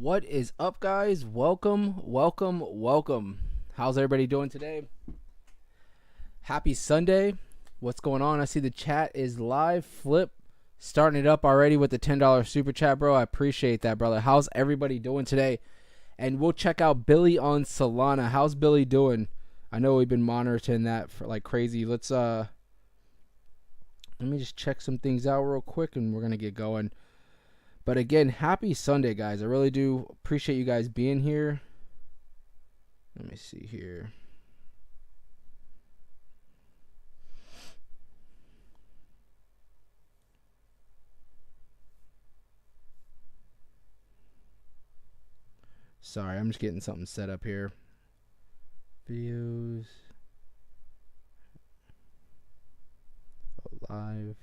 What is up, guys? Welcome. How's everybody doing today? Happy Sunday. What's going on? I see the chat is live. Flip, starting it up already with the $10 super chat, bro. I appreciate that, brother. How's everybody doing today? And we'll check out Billy on Solana. How's Billy doing? I know we've been monitoring that for like crazy. Let me just check some things out real quick and we're going to get going. But again, happy Sunday, guys. I really do appreciate you guys being here. Let me see here. Sorry, I'm just getting something set up here. Videos. Live.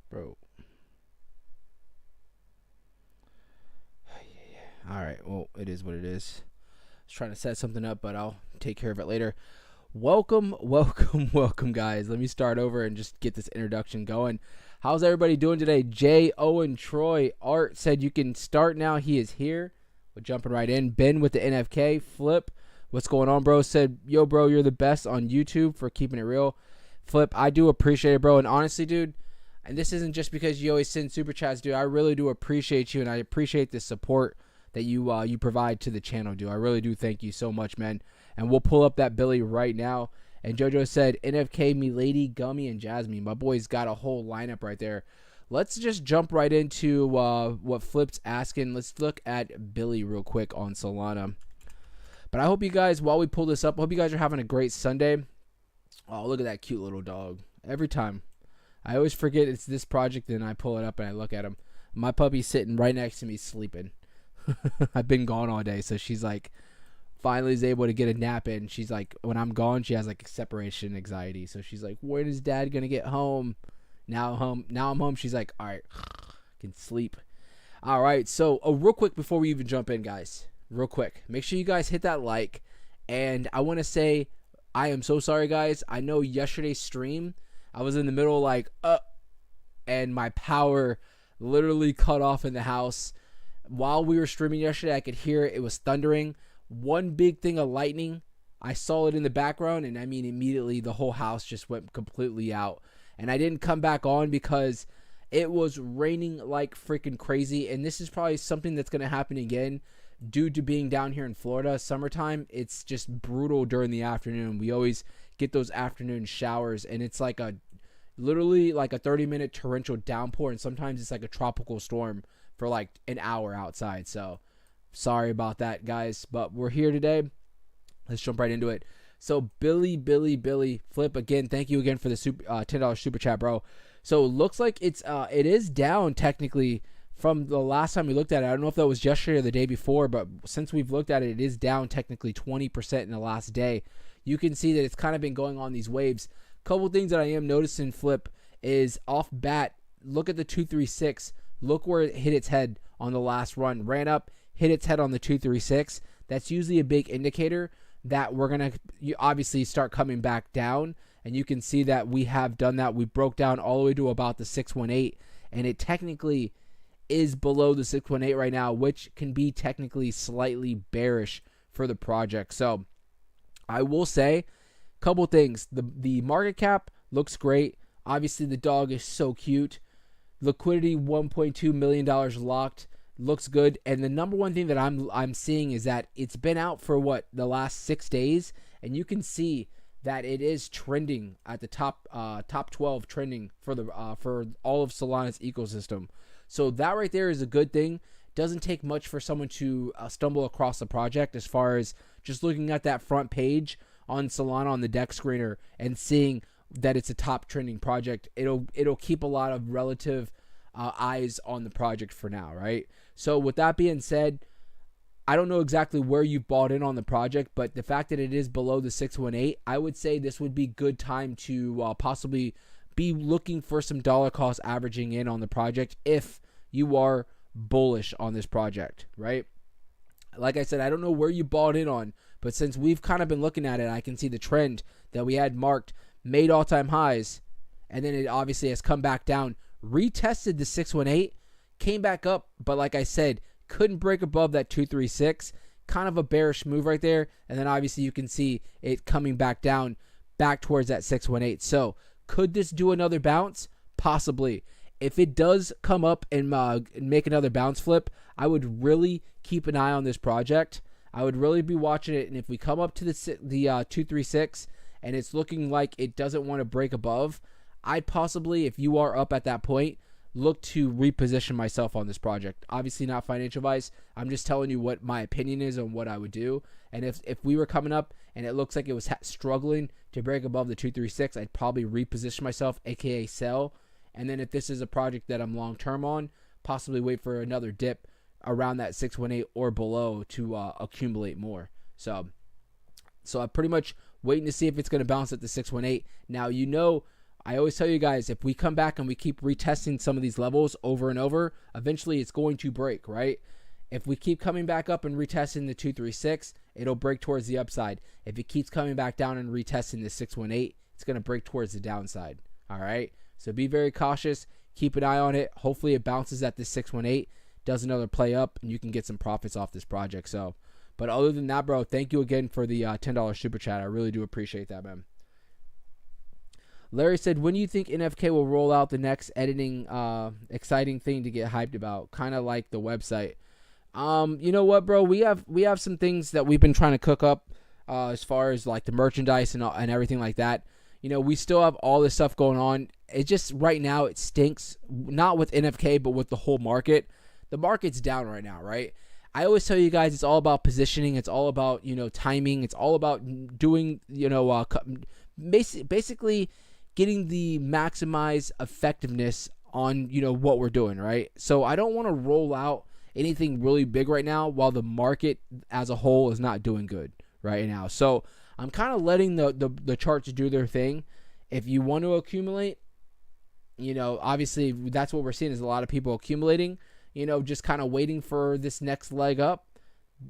Bro. All right, well, it is what it is. I was trying to set something up, but I'll take care of it later. Welcome, guys. Let me start over and just get this introduction going. How's everybody doing today? Jay, Owen, Troy, Art said you can start now. He is here. We're jumping right in. Ben with the NFK. Flip, what's going on, bro? Said, yo, bro, you're the best on YouTube for keeping it real. Flip, I do appreciate it, bro. And honestly, dude, and this isn't just because you always send super chats, dude. I really do appreciate you, and I appreciate the support that you provide to the channel, dude. I really do thank you so much, man. And we'll pull up that Billy right now. And JoJo said, NFK, Milady, Gummy, and Jasmy. My boy's got a whole lineup right there. Let's just jump right into what Flip's asking. Let's look at Billy real quick on Solana. But I hope you guys, while we pull this up, I hope you guys are having a great Sunday. Oh, look at that cute little dog. Every time. I always forget it's this project, and I pull it up and I look at him. My puppy's sitting right next to me sleeping. I've been gone all day, so she's like finally is able to get a nap in. She's like, when I'm gone, she has like separation anxiety, so she's like, when is dad gonna get home? Now I'm home. She's like, all right, can sleep. All right, so real quick before we even jump in, guys, real quick, make sure you guys hit that like. And I want to say I am so sorry, guys. I know yesterday's stream I was in the middle like and my power literally cut off in the house. While we were streaming yesterday, I could hear it was thundering. One big thing of lightning. I saw it in the background, and I mean immediately the whole house just went completely out. And I didn't come back on because it was raining like freaking crazy. And this is probably something that's going to happen again due to being down here in Florida. Summertime, it's just brutal during the afternoon. We always get those afternoon showers, and it's like literally like a 30-minute torrential downpour, and sometimes it's like a tropical storm for like an hour outside. So sorry about that, guys, but we're here today. Let's jump right into it. So Billy, Flip, again, thank you again for the $10 super chat, bro. So it looks like it is down technically from the last time we looked at it. I don't know if that was yesterday or the day before, but since we've looked at it, it is down technically 20% in the last day. You can see that it's kind of been going on these waves. Couple things that I am noticing, Flip, is off bat, look at the 236. Look where it hit its head on the last run. Ran up, hit its head on the 236. That's usually a big indicator that we're going to obviously start coming back down. And you can see that we have done that. We broke down all the way to about the 618. And it technically is below the 618 right now, which can be technically slightly bearish for the project. So I will say a couple things. The market cap looks great. Obviously, the dog is so cute. Liquidity, $1.2 million locked, looks good. And the number one thing that I'm seeing is that it's been out for the last 6 days, and you can see that it is trending at the top 12 trending for all of Solana's ecosystem. So that right there is a good thing. Doesn't take much for someone to stumble across the project as far as just looking at that front page on Solana on the deck screener and seeing that it's a top trending project. It'll keep a lot of relative eyes on the project for now, right? So with that being said, I don't know exactly where you bought in on the project, but the fact that it is below the 618, I would say this would be good time to possibly be looking for some dollar cost averaging in on the project if you are bullish on this project, right? Like I said, I don't know where you bought in on, but since we've kind of been looking at it, I can see the trend that we had marked, made all-time highs, and then it obviously has come back down, retested the 618, came back up, but like I said, couldn't break above that 236. Kind of a bearish move right there, and then obviously you can see it coming back down, back towards that 618. So could this do another bounce? Possibly. If it does come up and make another bounce flip, I would really keep an eye on this project. I would really be watching it, and if we come up to the 236 and it's looking like it doesn't want to break above, I'd possibly, if you are up at that point, look to reposition myself on this project. Obviously not financial advice. I'm just telling you what my opinion is on what I would do. And if we were coming up and it looks like it was struggling to break above the 236, I'd probably reposition myself, aka sell. And then if this is a project that I'm long-term on, possibly wait for another dip around that 618 or below to accumulate more. So I'm pretty much waiting to see if it's going to bounce at the 618. Now, you know, I always tell you guys, if we come back and we keep retesting some of these levels over and over, eventually it's going to break, right? If we keep coming back up and retesting the 236, it'll break towards the upside. If it keeps coming back down and retesting the 618, it's going to break towards the downside, all right? So be very cautious. Keep an eye on it. Hopefully it bounces at this 618, does another play up, and you can get some profits off this project. So, but other than that, bro, thank you again for the $10 super chat. I really do appreciate that, man. Larry said, when do you think NFK will roll out the next editing exciting thing to get hyped about? Kind of like the website. You know what, bro? We have some things that we've been trying to cook up as far as like the merchandise and everything like that. You know, we still have all this stuff going on. It just right now it stinks, not with NFK, but with the whole market. The market's down right now, right? I always tell you guys it's all about positioning. It's all about, you know, timing. It's all about doing, you know, basically getting the maximized effectiveness on, you know, what we're doing, right? So I don't want to roll out anything really big right now while the market as a whole is not doing good right now. So I'm kind of letting the charts do their thing. If you want to accumulate, you know, obviously that's what we're seeing is a lot of people accumulating, you know, just kind of waiting for this next leg up.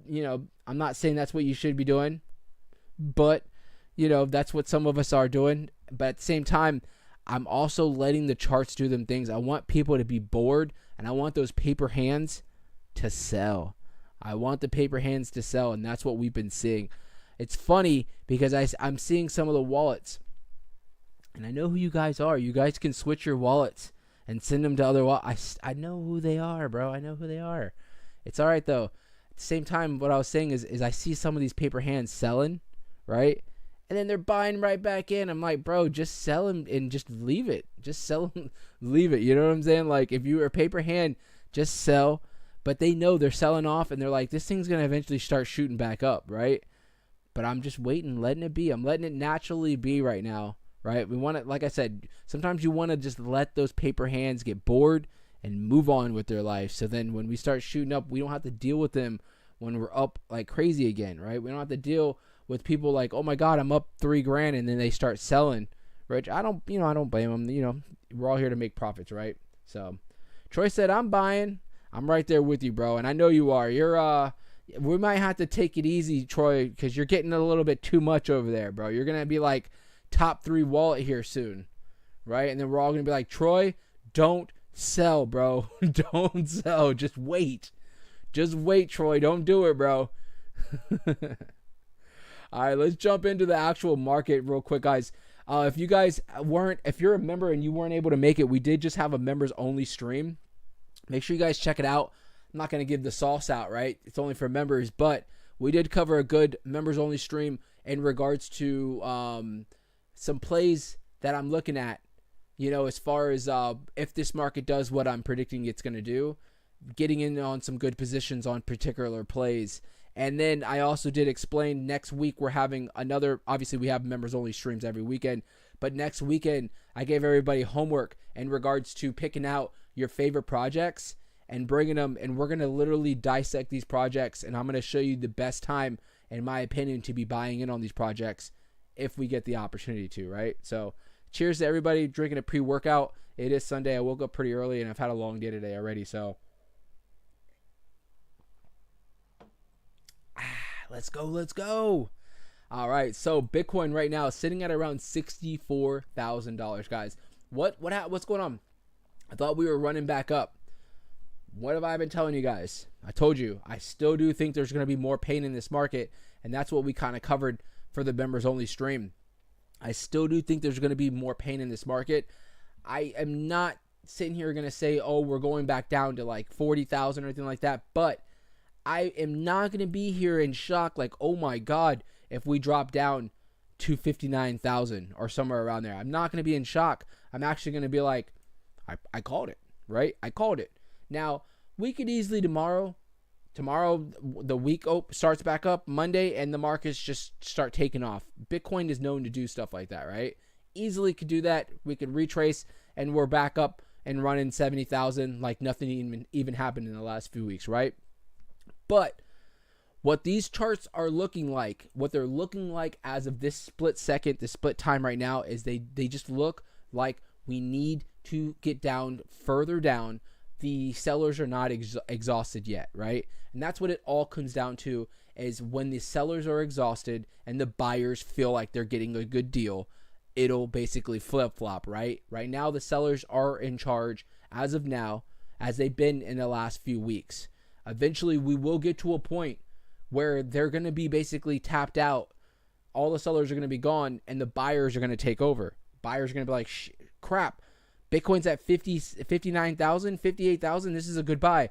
You know, I'm not saying that's what you should be doing, but, you know, that's what some of us are doing. But at the same time, I'm also letting the charts do them things. I want people to be bored, and I want those paper hands to sell. I want the paper hands to sell, and that's what we've been seeing. It's funny because I'm seeing some of the wallets, and I know who you guys are. You guys can switch your wallets and send them to other wallets. I know who they are, bro. I know who they are. It's all right, though. At the same time, what I was saying is I see some of these paper hands selling, right? And then they're buying right back in. I'm like, bro, just sell them and just leave it. Just sell them, leave it. You know what I'm saying? Like, if you were a paper hand, just sell. But they know they're selling off, and they're like, this thing's going to eventually start shooting back up, right? But I'm just waiting, letting it be. I'm letting it naturally be right now, right? We want to, like I said, sometimes you want to just let those paper hands get bored and move on with their life. So then when we start shooting up, we don't have to deal with them when we're up like crazy again, right? We don't have to deal with people like, oh my God, I'm up $3,000, and then they start selling, which I don't blame them. You know, we're all here to make profits, right? So Troy said, I'm buying. I'm right there with you, bro. And I know you are. We might have to take it easy, Troy, because you're getting a little bit too much over there, bro. You're going to be like top 3 wallet here soon, right? And then we're all going to be like, Troy, don't sell, bro. Don't sell. Just wait. Just wait, Troy. Don't do it, bro. All right, let's jump into the actual market real quick, guys. If you're a member and you weren't able to make it, we did just have a members only stream. Make sure you guys check it out. I'm not going to give the sauce out, right? It's only for members, but we did cover a good members only stream in regards to some plays that I'm looking at, you know, as far as if this market does what I'm predicting it's going to do, getting in on some good positions on particular plays. And then I also did explain next week we're having another, obviously we have members only streams every weekend, but next weekend I gave everybody homework in regards to picking out your favorite projects and bringing them, and we're going to literally dissect these projects, and I'm going to show you the best time, in my opinion, to be buying in on these projects if we get the opportunity to, right? So cheers to everybody drinking a pre-workout. It is Sunday. I woke up pretty early, and I've had a long day today already, so let's go. All right, so Bitcoin right now is sitting at around $64,000, guys. What's going on? I thought we were running back up. What have I been telling you guys? I told you, I still do think there's going to be more pain in this market, and that's what we kind of covered for the members only stream. I still do think there's going to be more pain in this market. I am not sitting here going to say, oh, we're going back down to like 40,000 or anything like that, but I am not going to be here in shock like, oh my God, if we drop down to 59,000 or somewhere around there. I'm not going to be in shock. I'm actually going to be like, I called it, right? I called it. Now, we could easily tomorrow, the week starts back up Monday, and the markets just start taking off. Bitcoin is known to do stuff like that, right? Easily could do that. We could retrace, and we're back up and running 70,000 like nothing even happened in the last few weeks, right? But what these charts are looking like, what they're looking like as of this split second, this split time right now, is they just look like we need to get down further down. The sellers are not exhausted yet, right? And that's what it all comes down to, is when the sellers are exhausted and the buyers feel like they're getting a good deal, it'll basically flip-flop, right? Right now, the sellers are in charge as of now, as they've been in the last few weeks. Eventually, we will get to a point where they're going to be basically tapped out. All the sellers are going to be gone, and the buyers are going to take over. Buyers are going to be like, crap, Bitcoin's at 59,000, 58,000. This is a good buy.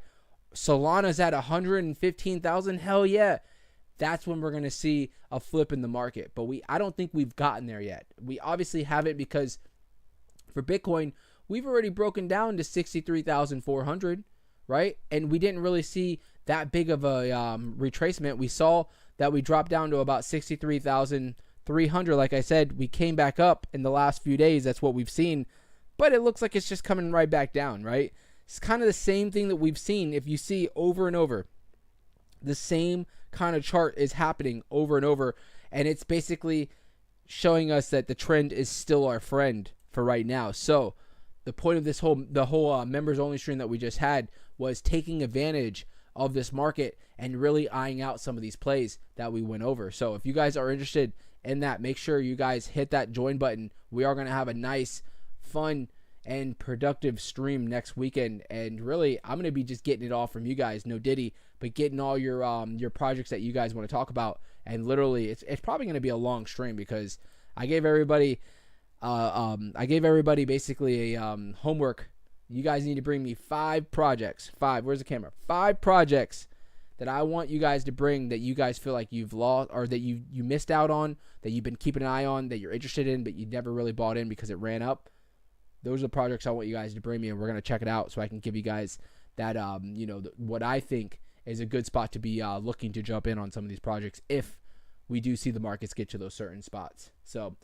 Solana's at 115,000. Hell yeah. That's when we're going to see a flip in the market. But I don't think we've gotten there yet. We obviously haven't, because for Bitcoin, we've already broken down to 63,400, right? And we didn't really see that big of a retracement. We saw that we dropped down to about 63,300. Like I said, we came back up in the last few days. That's what we've seen. But it looks like it's just coming right back down, right? It's kind of the same thing that we've seen. If you see over and over, the same kind of chart is happening over and over. And it's basically showing us that the trend is still our friend for right now. So the point of the whole members only stream that we just had was taking advantage of this market and really eyeing out some of these plays that we went over. So if you guys are interested in that, make sure you guys hit that join button. We are going to have a nice, fun, and productive stream next weekend, and really I'm going to be just getting it all from you guys, no Diddy, but getting all your projects that you guys want to talk about. And literally it's probably going to be a long stream, because I gave everybody basically a homework. You guys need to bring me 5 projects. 5, where's the camera? 5 projects that I want you guys to bring, that you guys feel like you've lost, or that you missed out on, that you've been keeping an eye on, that you're interested in, but you never really bought in because it ran up. Those are the projects I want you guys to bring me, and we're going to check it out so I can give you guys that, what I think is a good spot to be looking to jump in on some of these projects if we do see the markets get to those certain spots. So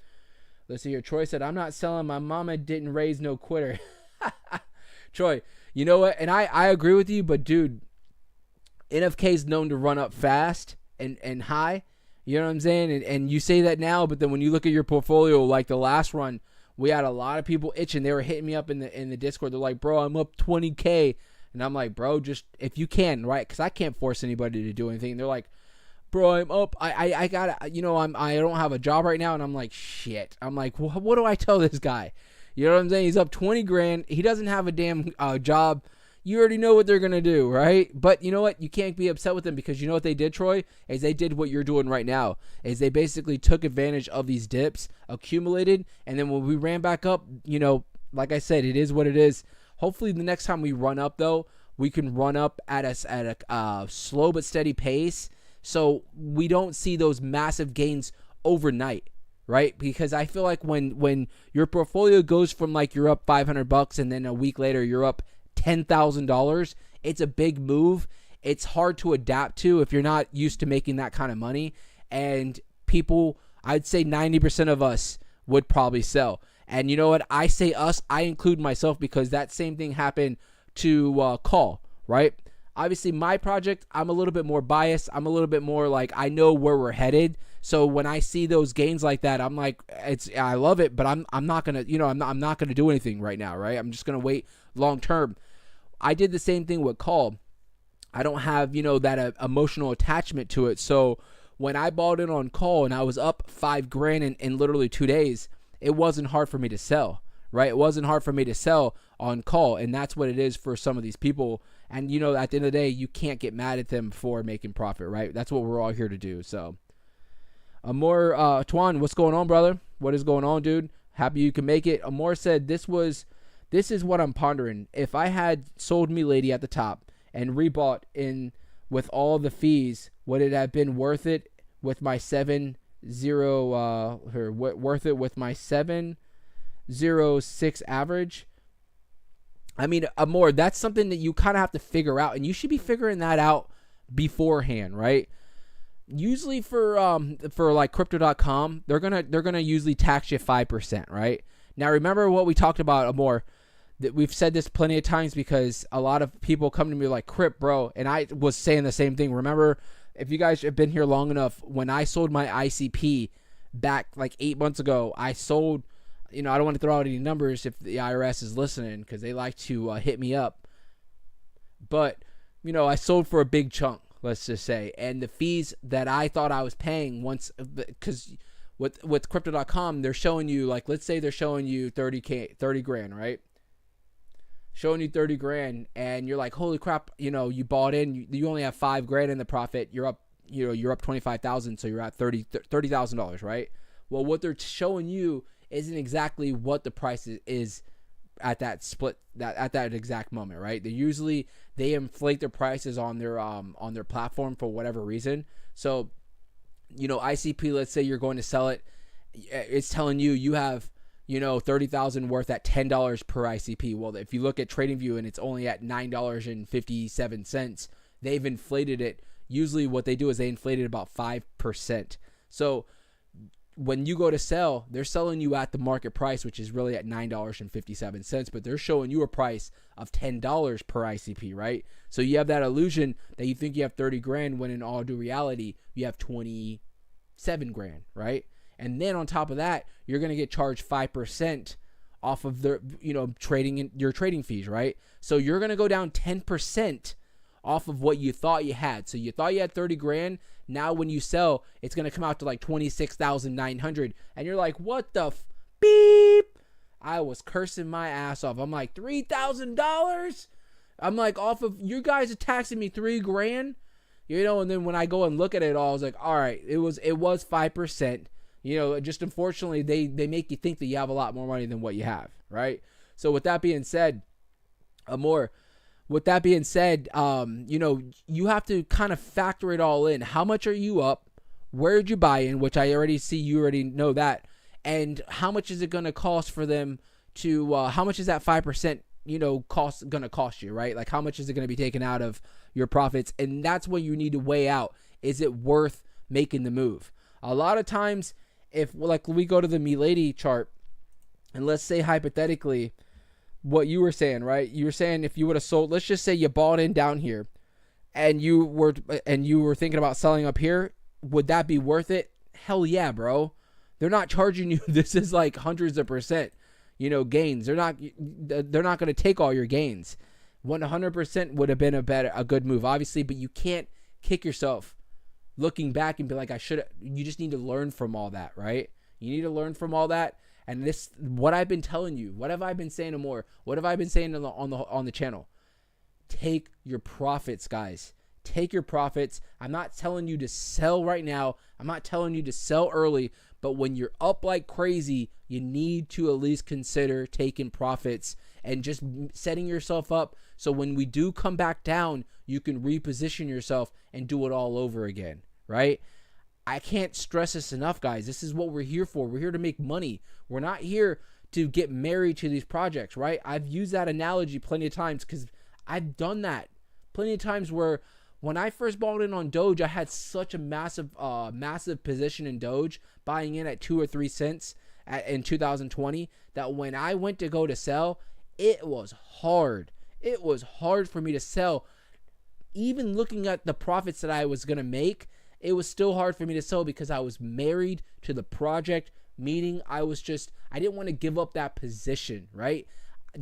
let's see here. Troy said, I'm not selling. My mama didn't raise no quitter. Troy, you know what? And I agree with you, but dude, NFK is known to run up fast and high. You know what I'm saying? And you say that now, but then when you look at your portfolio, like the last run, we had a lot of people itching. They were hitting me up in the Discord. They're like, bro, I'm up 20K. And I'm like, bro, just if you can, right? Because I can't force anybody to do anything. They're like, bro, I'm up. I got, I don't have a job right now. And I'm like, shit. I'm like, what do I tell this guy? You know what I'm saying? He's up 20 grand. He doesn't have a damn job. You already know what they're going to do, right? But you know what? You can't be upset with them, because you know what they did, Troy? Is they did what you're doing right now. Is they basically took advantage of these dips, accumulated, and then when we ran back up, like I said, it is what it is. Hopefully the next time we run up, though, we can run up at a slow but steady pace, so we don't see those massive gains overnight, right? Because I feel like when your portfolio goes from like you're up $500 and then a week later you're up $10,000, it's a big move. It's hard to adapt to if you're not used to making that kind of money. And people, I'd say 90% of us would probably sell. And you know what? I say us, I include myself, because that same thing happened to Call, right? Obviously, my project, I'm a little bit more biased. I'm a little bit more like, I know where we're headed. So when I see those gains like that, I'm like, I love it, but I'm not gonna, I'm not gonna do anything right now, right? I'm just gonna wait long term. I did the same thing with call. I don't have, that emotional attachment to it. So when I bought in on call and I was up $5,000 in literally 2 days, it wasn't hard for me to sell, right? It wasn't hard for me to sell on call, and that's what it is for some of these people. And, at the end of the day, you can't get mad at them for making profit, right? That's what we're all here to do. So, Amor, Twan, what's going on, brother? What is going on, dude? Happy you can make it. Amor said, this is what I'm pondering. If I had sold Milady at the top and rebought in with all the fees, would it have been worth it with my 7.0, worth it with my 7.06 average? I mean, Amor, that's something that you kind of have to figure out, and you should be figuring that out beforehand, right? Usually for like crypto.com, they're gonna usually tax you 5%, right? Now remember what we talked about, Amor. That we've said this plenty of times because a lot of people come to me like, Crip, bro, and I was saying the same thing. Remember, if you guys have been here long enough, when I sold my ICP back like 8 months ago, I sold. I don't want to throw out any numbers if the IRS is listening because they like to hit me up. But, I sold for a big chunk, let's just say. And the fees that I thought I was paying once, because with crypto.com, they're showing you, like, let's say they're showing you 30 grand, right? Showing you 30 grand and you're like, holy crap, you bought in, you only have $5,000 in the profit. You're up, you're up 25,000. So you're at $30,000, right? Well, what they're showing you isn't exactly what the price is at that split, at that exact moment, right? They inflate their prices on their platform for whatever reason. So, ICP, let's say you're going to sell it, it's telling you have 30,000 worth at $10 per ICP. Well, if you look at TradingView and it's only at $9.57, they've inflated it. Usually what they do is they inflate it about 5%. So when you go to sell, they're selling you at the market price, which is really at $9.57, but they're showing you a price of $10 per ICP, right? So you have that illusion that you think you have 30 grand when in all due reality, you have 27 grand, right? And then on top of that, you're going to get charged 5% off of their, your trading fees, right? So you're going to go down 10% off of what you thought you had. So you thought you had 30 grand. Now when you sell, it's going to come out to like 26,900. And you're like, what the beep? I was cursing my ass off. I'm like, $3,000? I'm like, off of, you guys are taxing me 3 grand? And then when I go and look at it all, I was like, all right, it was 5%. Just unfortunately, they make you think that you have a lot more money than what you have, right? So with that being said, you have to kind of factor it all in. How much are you up? Where did you buy in? Which I already see, you already know that. And how much is it going to cost for them to, how much is that 5%, going to cost you, right? Like how much is it going to be taken out of your profits? And that's what you need to weigh out. Is it worth making the move? A lot of times, if like we go to the Milady chart, and let's say hypothetically, what you were saying, right? You were saying if you would have sold, let's just say you bought in down here, and you were thinking about selling up here, would that be worth it? Hell yeah, bro. They're not charging you. This is like hundreds of percent, gains. They're not going to take all your gains. 100% would have been a good move, obviously, but you can't kick yourself looking back and be like, you just need to learn from all that, right? You need to learn from all that. And what I've been telling you, what have I been saying more? What have I been saying on the channel? Take your profits, guys. Take your profits. I'm not telling you to sell right now. I'm not telling you to sell early, but when you're up like crazy, you need to at least consider taking profits and just setting yourself up so when we do come back down, you can reposition yourself and do it all over again, right? I can't stress this enough, guys. This is what we're here for. We're here to make money. We're not here to get married to these projects, right? I've used that analogy plenty of times because I've done that plenty of times where when I first bought in on Doge, I had such a massive position in Doge, buying in at 2 or 3 cents in 2020, that when I went to go to sell, it was hard. It was hard for me to sell. even looking at the profits that I was going to make, it was still hard for me to sell because I was married to the project, meaning I didn't want to give up that position, right?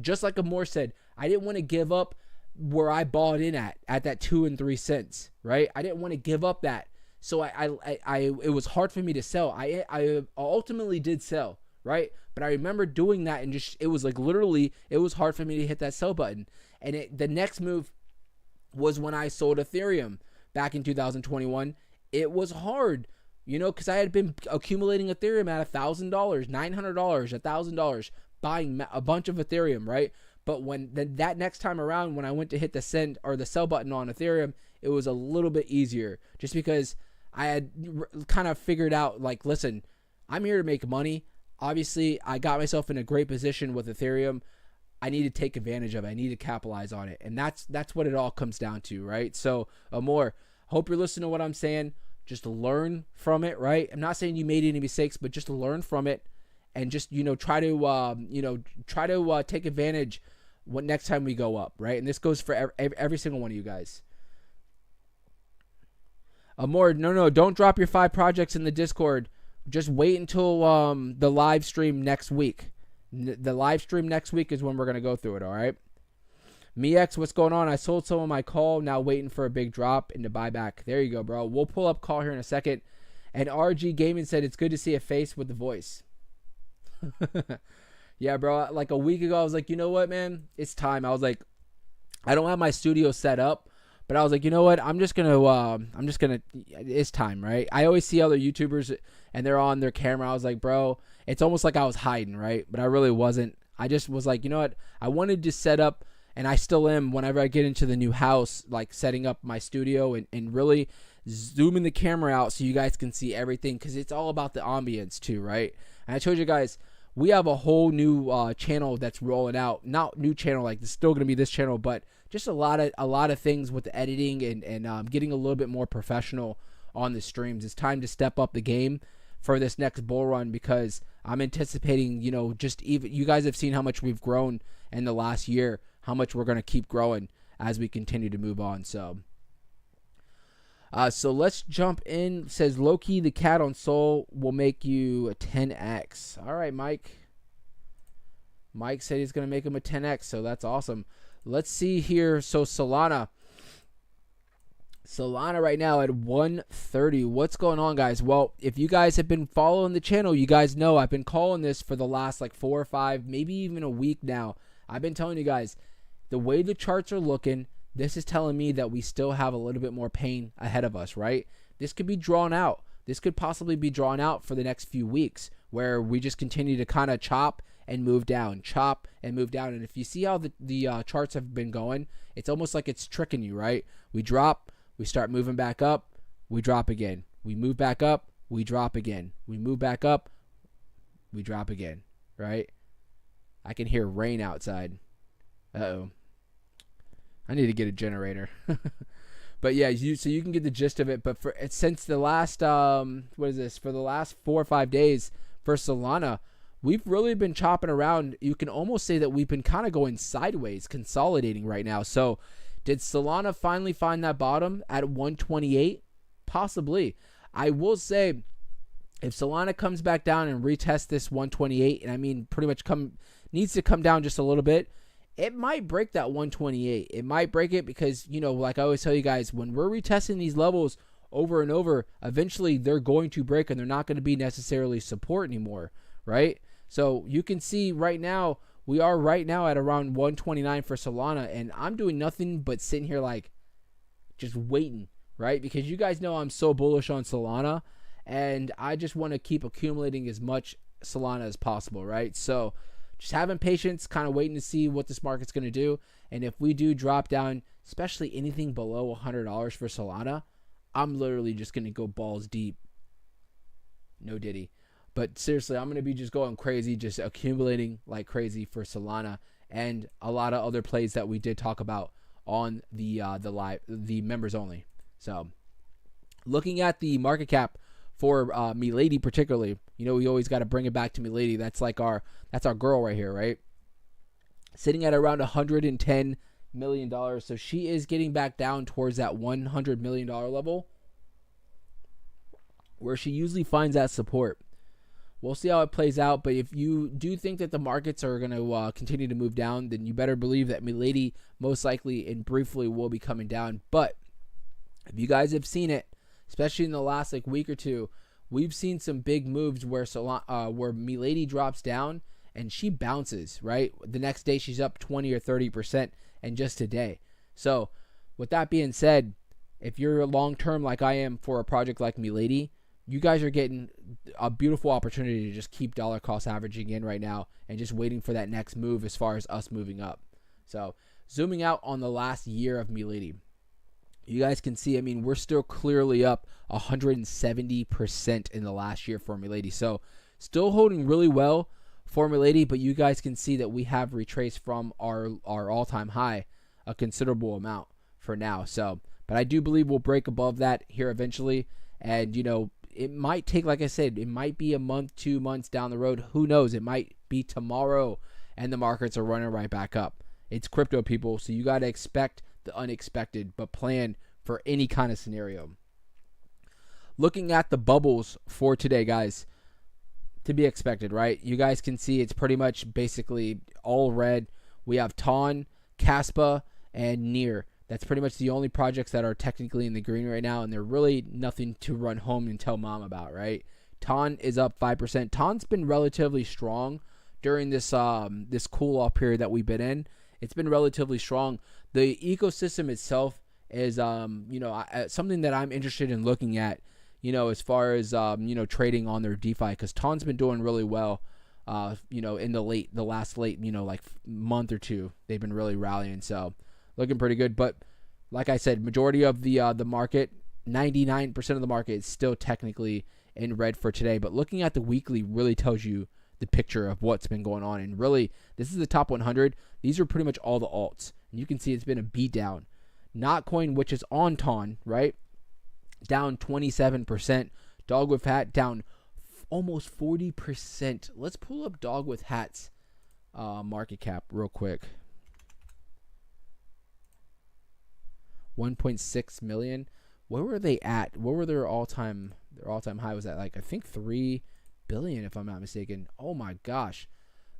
Just like Amor said, I didn't want to give up where I bought in at that 2 and 3 cents, right? I didn't want to give up that. So it was hard for me to sell. I ultimately did sell, right? But I remember doing that and it was like literally, it was hard for me to hit that sell button. And the next move was when I sold Ethereum back in 2021. It was hard, because I had been accumulating Ethereum at $1,000, $900, $1,000, buying a bunch of Ethereum, right? But when that next time around, when I went to hit the send or the sell button on Ethereum, it was a little bit easier just because I had kind of figured out, like, listen, I'm here to make money. Obviously, I got myself in a great position with Ethereum. I need to take advantage of it. I need to capitalize on it. And that's what it all comes down to, right? So, Amor, hope you're listening to what I'm saying. Just learn from it, right? I'm not saying you made any mistakes, but just learn from it and just, try to take advantage when next time we go up, right? And this goes for every single one of you guys. Amor, no, don't drop your 5 projects in the Discord. Just wait until the live stream next week. The live stream next week is when we're going to go through it, all right? MeX, what's going on? I sold some of my call, now waiting for a big drop into buyback. There you go, bro. We'll pull up call here in a second. And RG Gaming said it's good to see a face with the voice. Yeah, bro. Like a week ago, I was like, you know what, man? It's time. I was like, I don't have my studio set up, but I was like, you know what? I'm just gonna, it's time, right? I always see other YouTubers and they're on their camera. I was like, bro, it's almost like I was hiding, right? But I really wasn't. I just was like, you know what? I wanted to set up, and I still am whenever I get into the new house, like setting up my studio and really zooming the camera out so you guys can see everything, because it's all about the ambience too, right? And I told you guys, we have a whole new channel that's rolling out. Not new channel, like it's still going to be this channel, but just a lot of things with the editing and getting a little bit more professional on the streams. It's time to step up the game for this next bull run, because I'm anticipating, just even you guys have seen how much we've grown in the last year, how much we're going to keep growing as we continue to move on. So let's jump in. It says Loki the cat on Soul will make you a 10x. All right, Mike. Mike said he's going to make him a 10x, so that's awesome. Let's see here. So Solana right now at 130. What's going on, guys? Well, if you guys have been following the channel, you guys know I've been calling this for the last like 4 or 5, maybe even a week now. I've been telling you guys, the way the charts are looking, this is telling me that we still have a little bit more pain ahead of us, right? This could be drawn out. This could possibly be drawn out for the next few weeks, where we just continue to kind of chop and move down, chop and move down. And if you see how the charts have been going, it's almost like it's tricking you, right? We drop, we start moving back up, we drop again. We move back up, we drop again. We move back up, we drop again, right? I can hear rain outside. Uh-oh. I need to get a generator. But yeah, so you can get the gist of it. But since the last, for the last 4 or 5 days for Solana, we've really been chopping around. You can almost say that we've been kind of going sideways, consolidating right now. So did Solana finally find that bottom at 128? Possibly. I will say, if Solana comes back down and retests this 128, and I mean pretty much needs to come down just a little bit, it might break that 128. It might break it because, like I always tell you guys, when we're retesting these levels over and over, eventually they're going to break and they're not going to be necessarily support anymore, right? So you can see right now, we are right now at around 129 for Solana, and I'm doing nothing but sitting here like just waiting, right? Because you guys know I'm so bullish on Solana, and I just want to keep accumulating as much Solana as possible, right? So just having patience, kind of waiting to see what this market's going to do. And if we do drop down, especially anything below $100 for Solana, I'm literally just going to go balls deep. No diddy. But seriously, I'm going to be just going crazy, just accumulating like crazy for Solana and a lot of other plays that we did talk about on the members only. So looking at the market cap for Milady particularly, we always got to bring it back to Milady. That's our girl right here, right? Sitting at around 110 million. So she is getting back down towards that $100 million level where she usually finds that support. We'll see how it plays out, but if you do think that the markets are going to continue to move down, then you better believe that Milady most likely and briefly will be coming down. But if you guys have seen it, especially in the last week or two, we've seen some big moves where Milady drops down and she bounces, right? The next day she's up 20 or 30% in just a day. So with that being said, if you're long-term like I am for a project like Milady, you guys are getting a beautiful opportunity to just keep dollar cost averaging in right now and just waiting for that next move as far as us moving up. So zooming out on the last year of Milady, you guys can see, I mean, we're still clearly up 170% in the last year for Milady. So still holding really well for Milady, but you guys can see that we have retraced from our all-time high a considerable amount for now. So, but I do believe we'll break above that here eventually. And, you know, it might take, like I said, it might be a month, 2 months down the road. Who knows? It might be tomorrow and the markets are running right back up. It's crypto, people, so you got to expect the unexpected, but plan for any kind of scenario. Looking at the bubbles for today, guys, to be expected, right? You guys can see it's pretty much basically all red. We have Ton, Caspa, and Near. That's pretty much the only projects that are technically in the green right now, and they're really nothing to run home and tell mom about, right? Ton is up 5%. Ton's been relatively strong during this this cool-off period that we've been in. It's been relatively strong. The ecosystem itself is, something that I'm interested in looking at, as far as, trading on their DeFi, because Ton's been doing really well, in the last month or two. They've been really rallying, so looking pretty good. But like I said, majority of the market, 99% of the market is still technically in red for today. But looking at the weekly really tells you the picture of what's been going on. And really, this is the top 100. These are pretty much all the alts. And you can see it's been a beat down. Notcoin, which is on Ton, right? Down 27%. Dog with Hat down almost 40%. Let's pull up Dog with Hat's market cap real quick. 1.6 million. Where were they at? What were their all-time high? Was that I think 3 billion, if I'm not mistaken. Oh my gosh.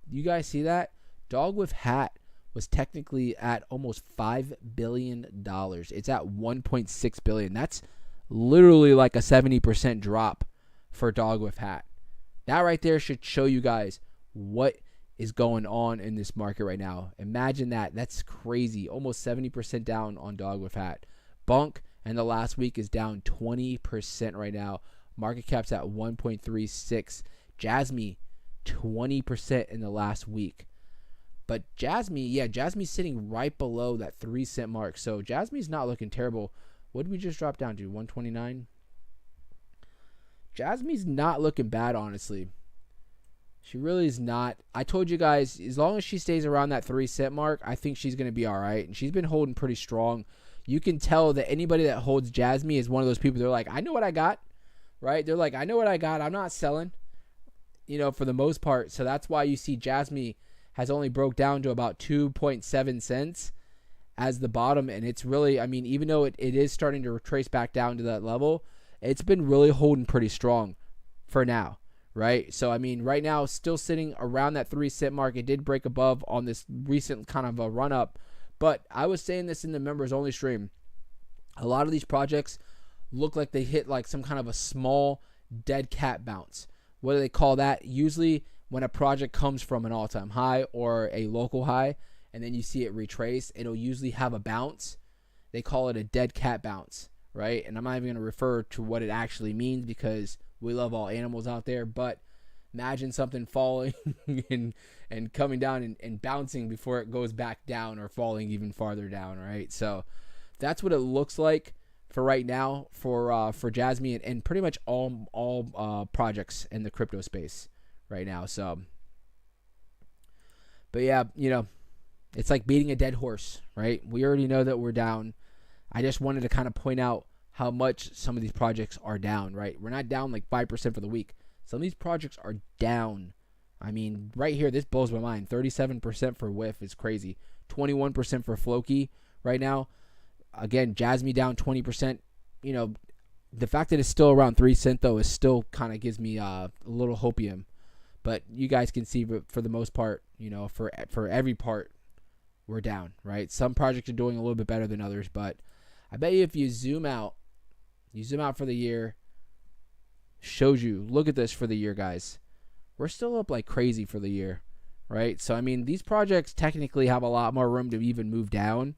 You guys see that? Dog with Hat was technically at almost $5 billion. It's at 1.6 billion. That's literally like a 70% drop for Dog with Hat. That right there should show you guys what is going on in this market right now. Imagine that. That's crazy. Almost 70% down on Dog with Hat. BONK in the last week is down 20% right now. Market cap's at 1.36. Jasmy, 20% in the last week. But Jasmy's sitting right below that 3 cent mark. So Jasmy's not looking terrible. What did we just drop down to? 129? Jasmy's not looking bad, honestly. She really is not. I told you guys, as long as she stays around that 3 cent mark, I think she's going to be all right. And she's been holding pretty strong. You can tell that anybody that holds Jasmy is one of those people. They're like, I know what I got, right? They're like, I know what I got. I'm not selling, for the most part. So that's why you see Jasmy has only broke down to about 2.7 cents as the bottom. And it's really, even though it is starting to retrace back down to that level, it's been really holding pretty strong for now. Right. So, right now, still sitting around that 3 cent mark. It did break above on this recent kind of a run up. But I was saying this in the members only stream. A lot of these projects look like they hit some kind of a small dead cat bounce. What do they call that? Usually when a project comes from an all-time high or a local high, and then you see it retrace, it'll usually have a bounce. They call it a dead cat bounce, right? And I'm not even going to refer to what it actually means because we love all animals out there, but imagine something falling and coming down and bouncing before it goes back down or falling even farther down, right? So that's what it looks like for right now for Jasmy and pretty much all projects in the crypto space right now. So, but yeah, it's like beating a dead horse, right? We already know that we're down. I just wanted to kind of point out how much some of these projects are down, right? We're not down 5% for the week. Some of these projects are down. Right here, this blows my mind. 37% for WIF is crazy. 21% for Floki right now. Again, Jasmy down 20%. You know, the fact that it's still around 3 cents though is still kind of gives me a little hopium. But you guys can see for the most part, you know, for every part, we're down, right? Some projects are doing a little bit better than others, but I bet you if you zoom out for the year, shows you, look at this for the year, guys. We're still up like crazy for the year, right? So, I mean, these projects technically have a lot more room to even move down.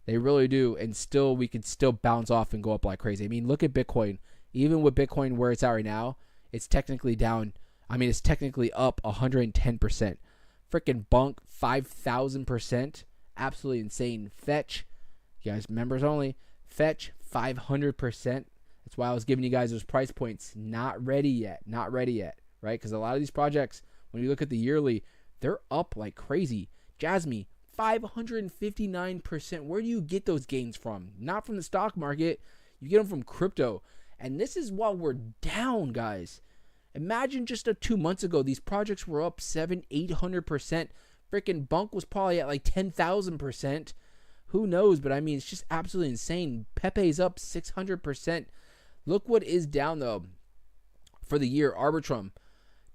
They really do, and still, we could still bounce off and go up like crazy. I mean, look at Bitcoin. Even with Bitcoin where it's at right now, it's technically down. I mean, it's technically up 110%. Freaking BONK, 5,000%. Absolutely insane. Fetch, you guys, members only. Fetch, 500%. That's why I was giving you guys those price points. Not ready yet, right? Because a lot of these projects, when you look at the yearly, they're up like crazy. Jasmy, 559%. Where do you get those gains from? Not from the stock market. You get them from crypto. And this is while we're down, guys. Imagine just 2 months ago, these projects were up 700-800%. Freaking BONK was probably at like 10,000%. Who knows? But I mean, it's just absolutely insane. PEPE's up 600%. Look what is down though for the year. Arbitrum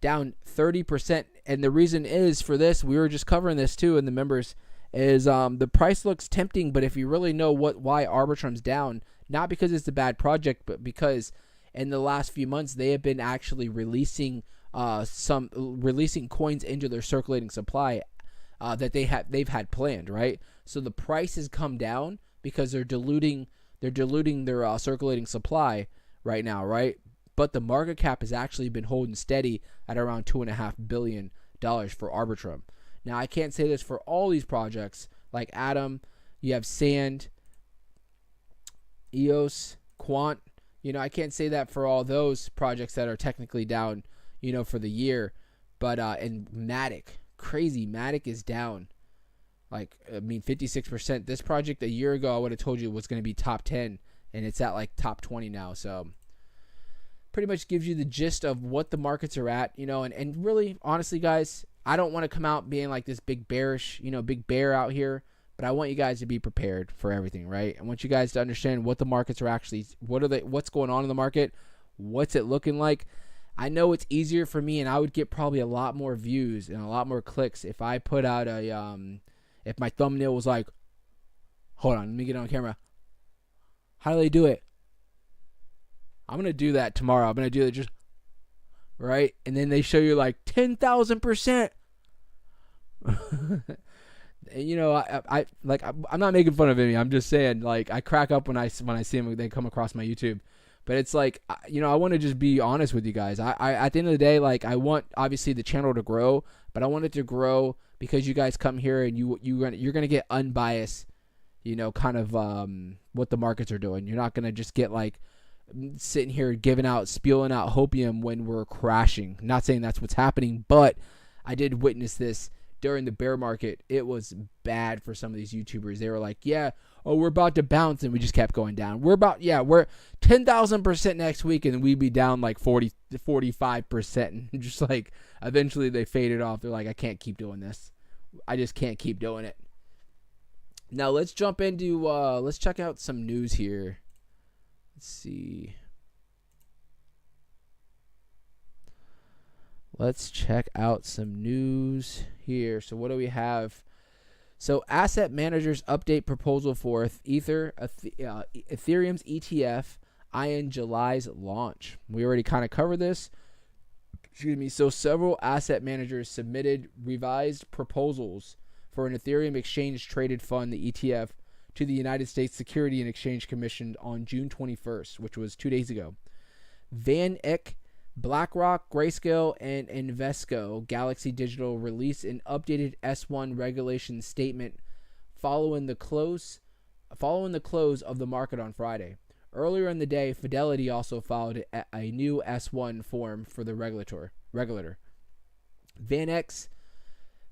down 30%. And the reason is for this, we were just covering this too in the members, is the price looks tempting, but if you really know why Arbitrum's down, not because it's a bad project, but because in the last few months they have been actually releasing coins into their circulating supply that they've had planned, right? So the price has come down because they're diluting their circulating supply right now, right? But the market cap has actually been holding steady at around $2.5 billion for Arbitrum. Now, I can't say this for all these projects like Atom. You have Sand, EOS, Quant. You know, I can't say that for all those projects that are technically down, you know, for the year. But and Matic, crazy. Matic is down. Like, I mean, 56%. This project a year ago, I would have told you was going to be top 10, and it's at like top 20 now. So pretty much gives you the gist of what the markets are at, you know, and really, honestly, guys, I don't want to come out being like this big bearish, you know, big bear out here, but I want you guys to be prepared for everything, right? I want you guys to understand what the markets are actually, what's going on in the market, what's it looking like. I know it's easier for me, and I would get probably a lot more views and a lot more clicks if I put out if my thumbnail was like, hold on, let me get on camera. How do they do it? I'm going to do that tomorrow. I'm going to do it just, right? And then they show you like 10,000%. You know, I'm not making fun of any. I'm just saying, like, I crack up when I see them, they come across my YouTube. But it's like, you know, I want to just be honest with you guys. I at the end of the day, like, I want obviously the channel to grow, but I want it to grow because you guys come here and you're gonna get unbiased, you know, kind of what the markets are doing. You're not gonna just get like sitting here spewing out hopium when we're crashing. Not saying that's what's happening, but I did witness this during the bear market. It was bad for some of these YouTubers. They were like, yeah, oh, we're about to bounce, and we just kept going down. We're 10,000% next week, and we'd be down like 45%. And just like, eventually they faded off. They're like, I can't keep doing this. I just can't keep doing it. Now let's jump into, let's check out some news here. Let's see. Let's check out some news here. So what do we have? So asset managers update proposal for Ethereum's ETF in July's launch. We already kind of covered this. Excuse me. So several asset managers submitted revised proposals for an Ethereum exchange traded fund, the ETF, to the United States Securities and Exchange Commission on June 21st, which was 2 days ago. Van Eck, BlackRock, Grayscale, and Invesco Galaxy Digital released an updated S1 regulation statement following the close of the market on Friday. Earlier in the day, Fidelity also filed a new S1 form for the regulator. Van Eck's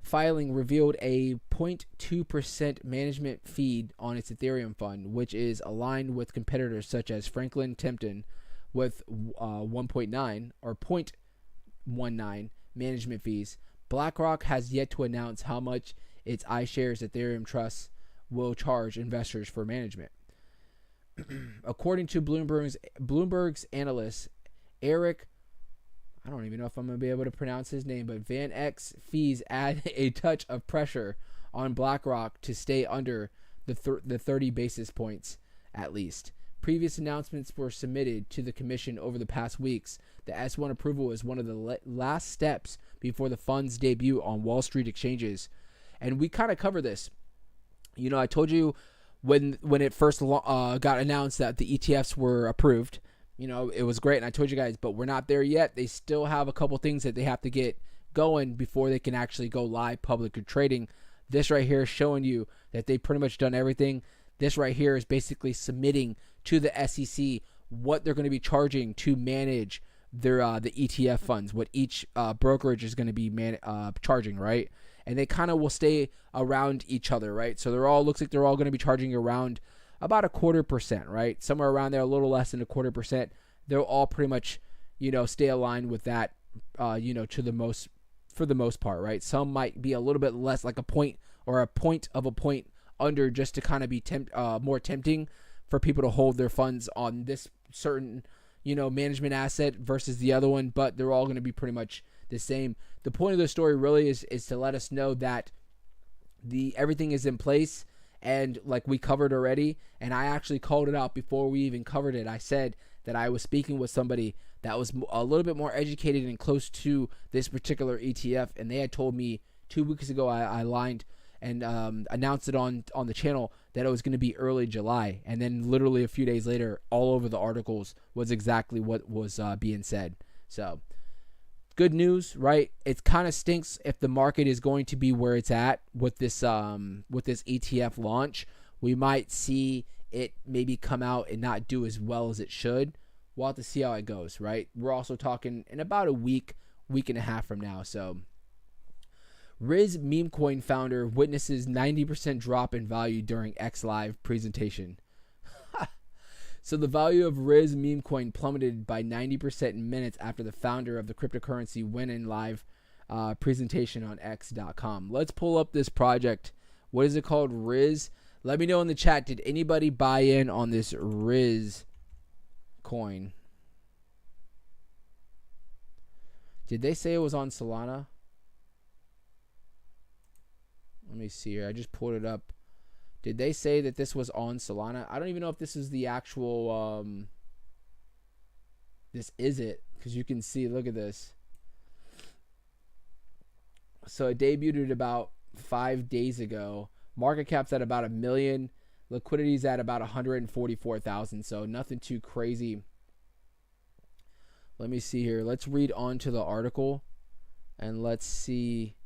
filing revealed a 0.2% management fee on its Ethereum fund, which is aligned with competitors such as Franklin Templeton with 1.9 or 0.19 management fees. BlackRock has yet to announce how much its iShares Ethereum Trust will charge investors for management. According to Bloomberg's analyst, Eric, I don't even know if I'm going to be able to pronounce his name, but Van Eck's fees add a touch of pressure on BlackRock to stay under the 30 basis points at least. Previous announcements were submitted to the commission over the past weeks. The S1 approval is one of the last steps before the fund's debut on Wall Street exchanges. And we kind of cover this. You know, I told you when it first got announced that the ETFs were approved, you know, it was great. And I told you guys, but we're not there yet. They still have a couple things that they have to get going before they can actually go live public trading. This right here is showing you that they've pretty much done everything. This right here is basically submitting to the SEC what they're going to be charging to manage their the ETF funds, what each brokerage is going to be charging, right? And they kind of will stay around each other, right? So looks like they're all going to be charging around about 0.25%, right? Somewhere around there, a little less than 0.25%. They'll all pretty much, you know, stay aligned with that, you know, for the most part, right? Some might be a little bit less, like a point or a point under, just to kind of be more tempting for people to hold their funds on this certain, you know, management asset versus the other one, but they're all going to be pretty much the same. The point of the story really is to let us know that everything is in place, and like we covered already, and I actually called it out before we even covered it. I said that I was speaking with somebody that was a little bit more educated and close to this particular ETF, and they had told me 2 weeks ago, I lied and announced it on the channel that it was going to be early July. And then literally a few days later, all over the articles was exactly what was being said. So good news, right? It kind of stinks if the market is going to be where it's at with this ETF launch. We might see it maybe come out and not do as well as it should. We'll have to see how it goes, right? We're also talking in about a week and a half from now. So Riz meme coin founder witnesses 90% drop in value during X Live presentation. So the value of Riz meme coin plummeted by 90% in minutes after the founder of the cryptocurrency went in live presentation on X.com. Let's pull up this project. What is it called? Riz. Let me know in the chat. Did anybody buy in on this Riz coin? Did they say it was on Solana? Let me see here. I just pulled it up. Did they say that this was on Solana? I don't even know if this is the actual, this is it. Because you can see, look at this. So it debuted about 5 days ago. Market cap's at about $1 million. Liquidity's at about 144,000. So nothing too crazy. Let me see here. Let's read on to the article. And let's see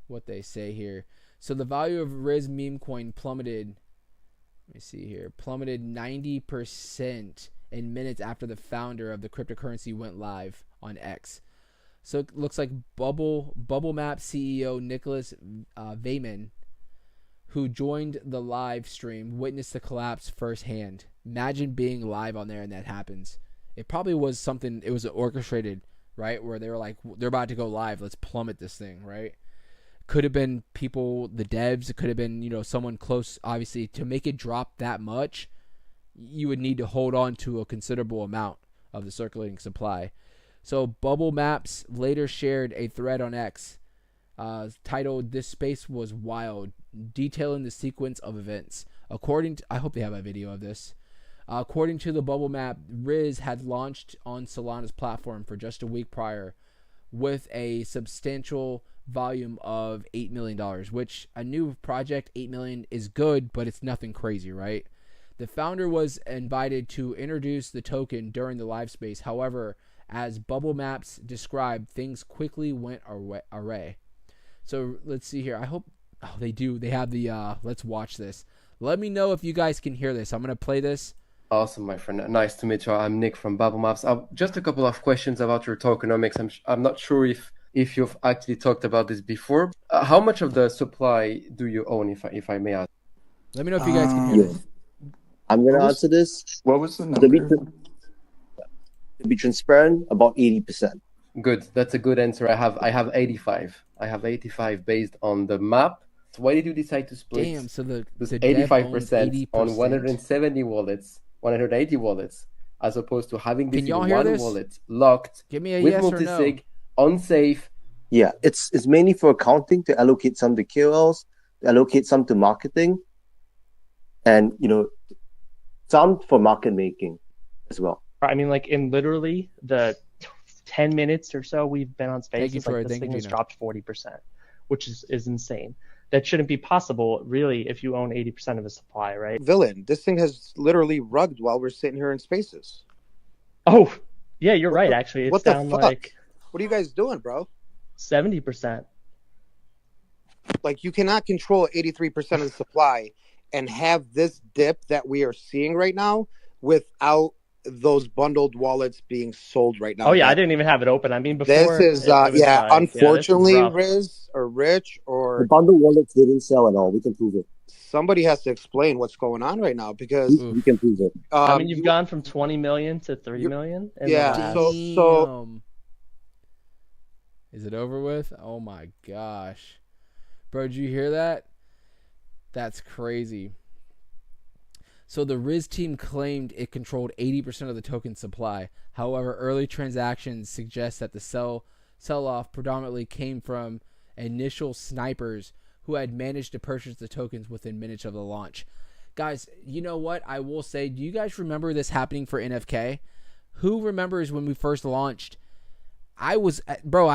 what they say here. So the value of Riz meme coin plummeted. Let me see here. Plummeted 90% in minutes after the founder of the cryptocurrency went live on X. So it looks like Bubble Map CEO Nicholas Vayman, who joined the live stream, witnessed the collapse firsthand. Imagine being live on there and that happens. It probably was something. It was orchestrated, right? Where they were like, they're about to go live. Let's plummet this thing, right? Could have been people, the devs. It could have been, you know, someone close. Obviously, to make it drop that much, you would need to hold on to a considerable amount of the circulating supply. So Bubble Maps later shared a thread on X titled "This Space Was Wild," detailing the sequence of events. I hope they have a video of this. According to the Bubble Map, Riz had launched on Solana's platform for just a week prior with a substantial volume of $8 million, which a new project, $8 million is good, but it's nothing crazy, right? The founder was invited to introduce the token during the live space. However, as Bubble Maps described, things quickly went awry. So let's see here. I hope they do. They have the let's watch this. Let me know if you guys can hear this. I'm going to play this. Awesome, my friend. Nice to meet you. I'm Nick from Bubble Maps. Just a couple of questions about your tokenomics. I'm not sure if you've actually talked about this before. How much of the supply do you own, if I may ask? Let me know if you guys can hear this. I'm going to answer this. What was the number? To be transparent, about 80%. Good. That's a good answer. I have 85. I have 85 based on the map. So why did you decide to split Damn, so the this dev owns 85% on 80%. 170 wallets, 180 wallets, as opposed to having this Can y'all in hear one this? wallet locked Give me a with yes or no. multisig, unsafe? Yeah, it's mainly for accounting to allocate some to KOLs, to allocate some to marketing, and some for market making as well. I mean, like in literally the 10 minutes or so we've been on Thank you, Spaces, Troy. like this Thank you, thing has Gino. dropped 40%, which is insane. That shouldn't be possible, really, if you own 80% of the supply, right? Villain, this thing has literally rugged while we're sitting here in Spaces. Oh, yeah, you're What right, the- actually. It's what the down fuck? like What are you guys doing, bro? 70%. Like, you cannot control 83% of the supply and have this dip that we are seeing right now without those bundled wallets being sold right now. Oh, yeah, I didn't even have it open. I mean, before. This is, it was like, unfortunately, this is rough. Riz or Rich The or bundle wallets didn't sell at all. We can prove it. somebody has to explain what's going on right now because We can prove it. I mean, you've gone from 20 million to 3 million. In Yeah, the last... so Damn. Is it over with? Oh my gosh. Bro, did you hear that? That's crazy. So the Riz team claimed it controlled 80% of the token supply. However, early transactions suggest that the sell-off predominantly came from initial snipers who had managed to purchase the tokens within minutes of the launch. Guys, you know what? I will say, do you guys remember this happening for NFK? Who remembers when we first launched? I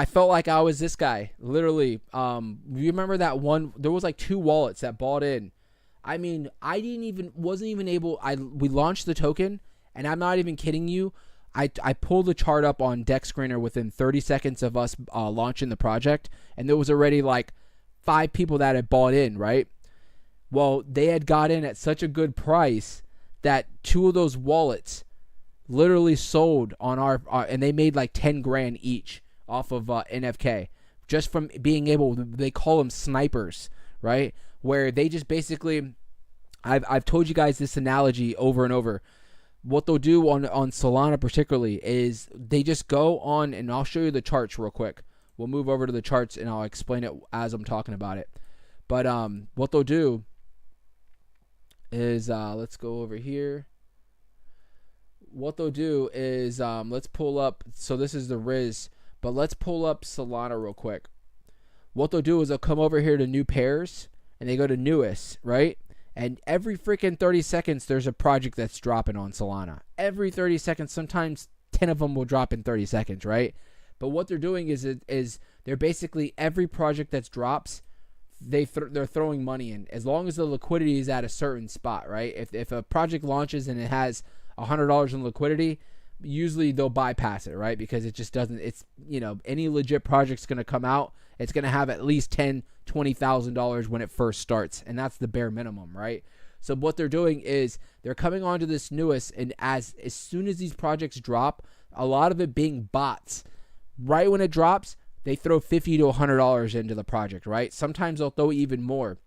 felt like I was this guy, literally. You remember that one? There was like 2 wallets that bought in. I mean, wasn't even able. We launched the token, and I'm not even kidding you. I pulled the chart up on Deck Screener within 30 seconds of us launching the project, and there was already like 5 people that had bought in, right? Well, they had got in at such a good price that 2 of those wallets literally sold on our and they made like 10 grand each off of NFK just from being able. They call them snipers, right? Where they just basically, I've told you guys this analogy over and over. What they'll do on Solana particularly is they just go on, and I'll show you the charts real quick. We'll move over to the charts and I'll explain it as I'm talking about it. But what they'll do is let's go over here. What they'll do is let's pull up. So this is the Riz, but let's pull up Solana real quick. What they'll do is they'll come over here to new pairs. And they go to newest, right? And every freaking 30 seconds, there's a project that's dropping on Solana. Every 30 seconds, sometimes 10 of them will drop in 30 seconds, right? But what they're doing is they're basically, every project that drops, they're throwing money in. As long as the liquidity is at a certain spot, right? If a project launches and it has $100 in liquidity, usually they'll bypass it, right? Because it just doesn't, it's, any legit project's going to come out. It's going to have at least $20,000 when it first starts, and that's the bare minimum, right? So what they're doing is they're coming onto this newest, and as soon as these projects drop, a lot of it being bots, right when it drops, they throw $50 to $100 into the project, right? Sometimes they'll throw even more,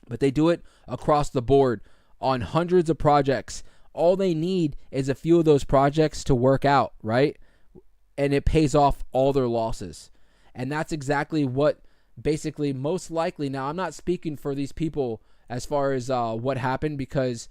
but they do it across the board on hundreds of projects. All they need is a few of those projects to work out, right? And it pays off all their losses. And that's exactly what basically most likely. Now, I'm not speaking for these people as far as what happened, because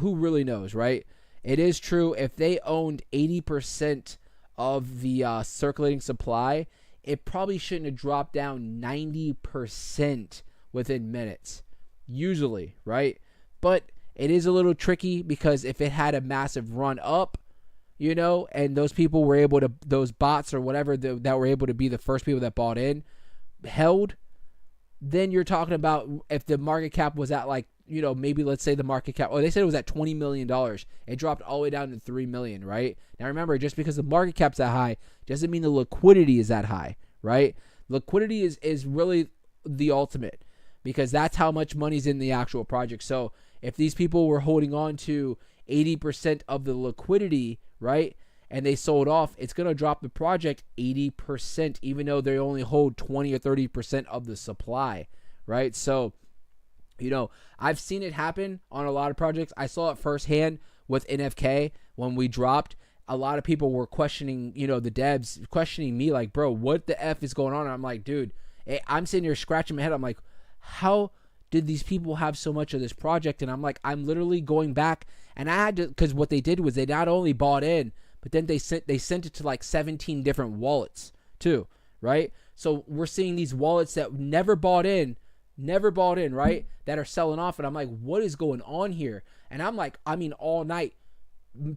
who really knows, right? It is true, if they owned 80% of the circulating supply, it probably shouldn't have dropped down 90% within minutes, usually, right? But it is a little tricky, because if it had a massive run up, and those people were able to, those bots or whatever that were able to be the first people that bought in, held, then you're talking about if the market cap was at like, maybe let's say the market cap, they said it was at $20 million. It dropped all the way down to 3 million, right? Now remember, just because the market cap's that high doesn't mean the liquidity is that high, right? Liquidity is really the ultimate, because that's how much money's in the actual project. So if these people were holding on to 80% of the liquidity, right, and they sold off, it's going to drop the project 80%, even though they only hold 20 or 30% of the supply, right? So, I've seen it happen on a lot of projects. I saw it firsthand with NFK when we dropped. A lot of people were questioning, the devs, questioning me like, bro, what the F is going on? And I'm like, dude, I'm sitting here scratching my head. I'm like, how did these people have so much of this project? And I'm like, I'm literally going back, and I had to, because what they did was they not only bought in, but then they sent it to like 17 different wallets too, right? So we're seeing these wallets that never bought in, right? That are selling off, and I'm like, what is going on here? And I'm like, I mean, all night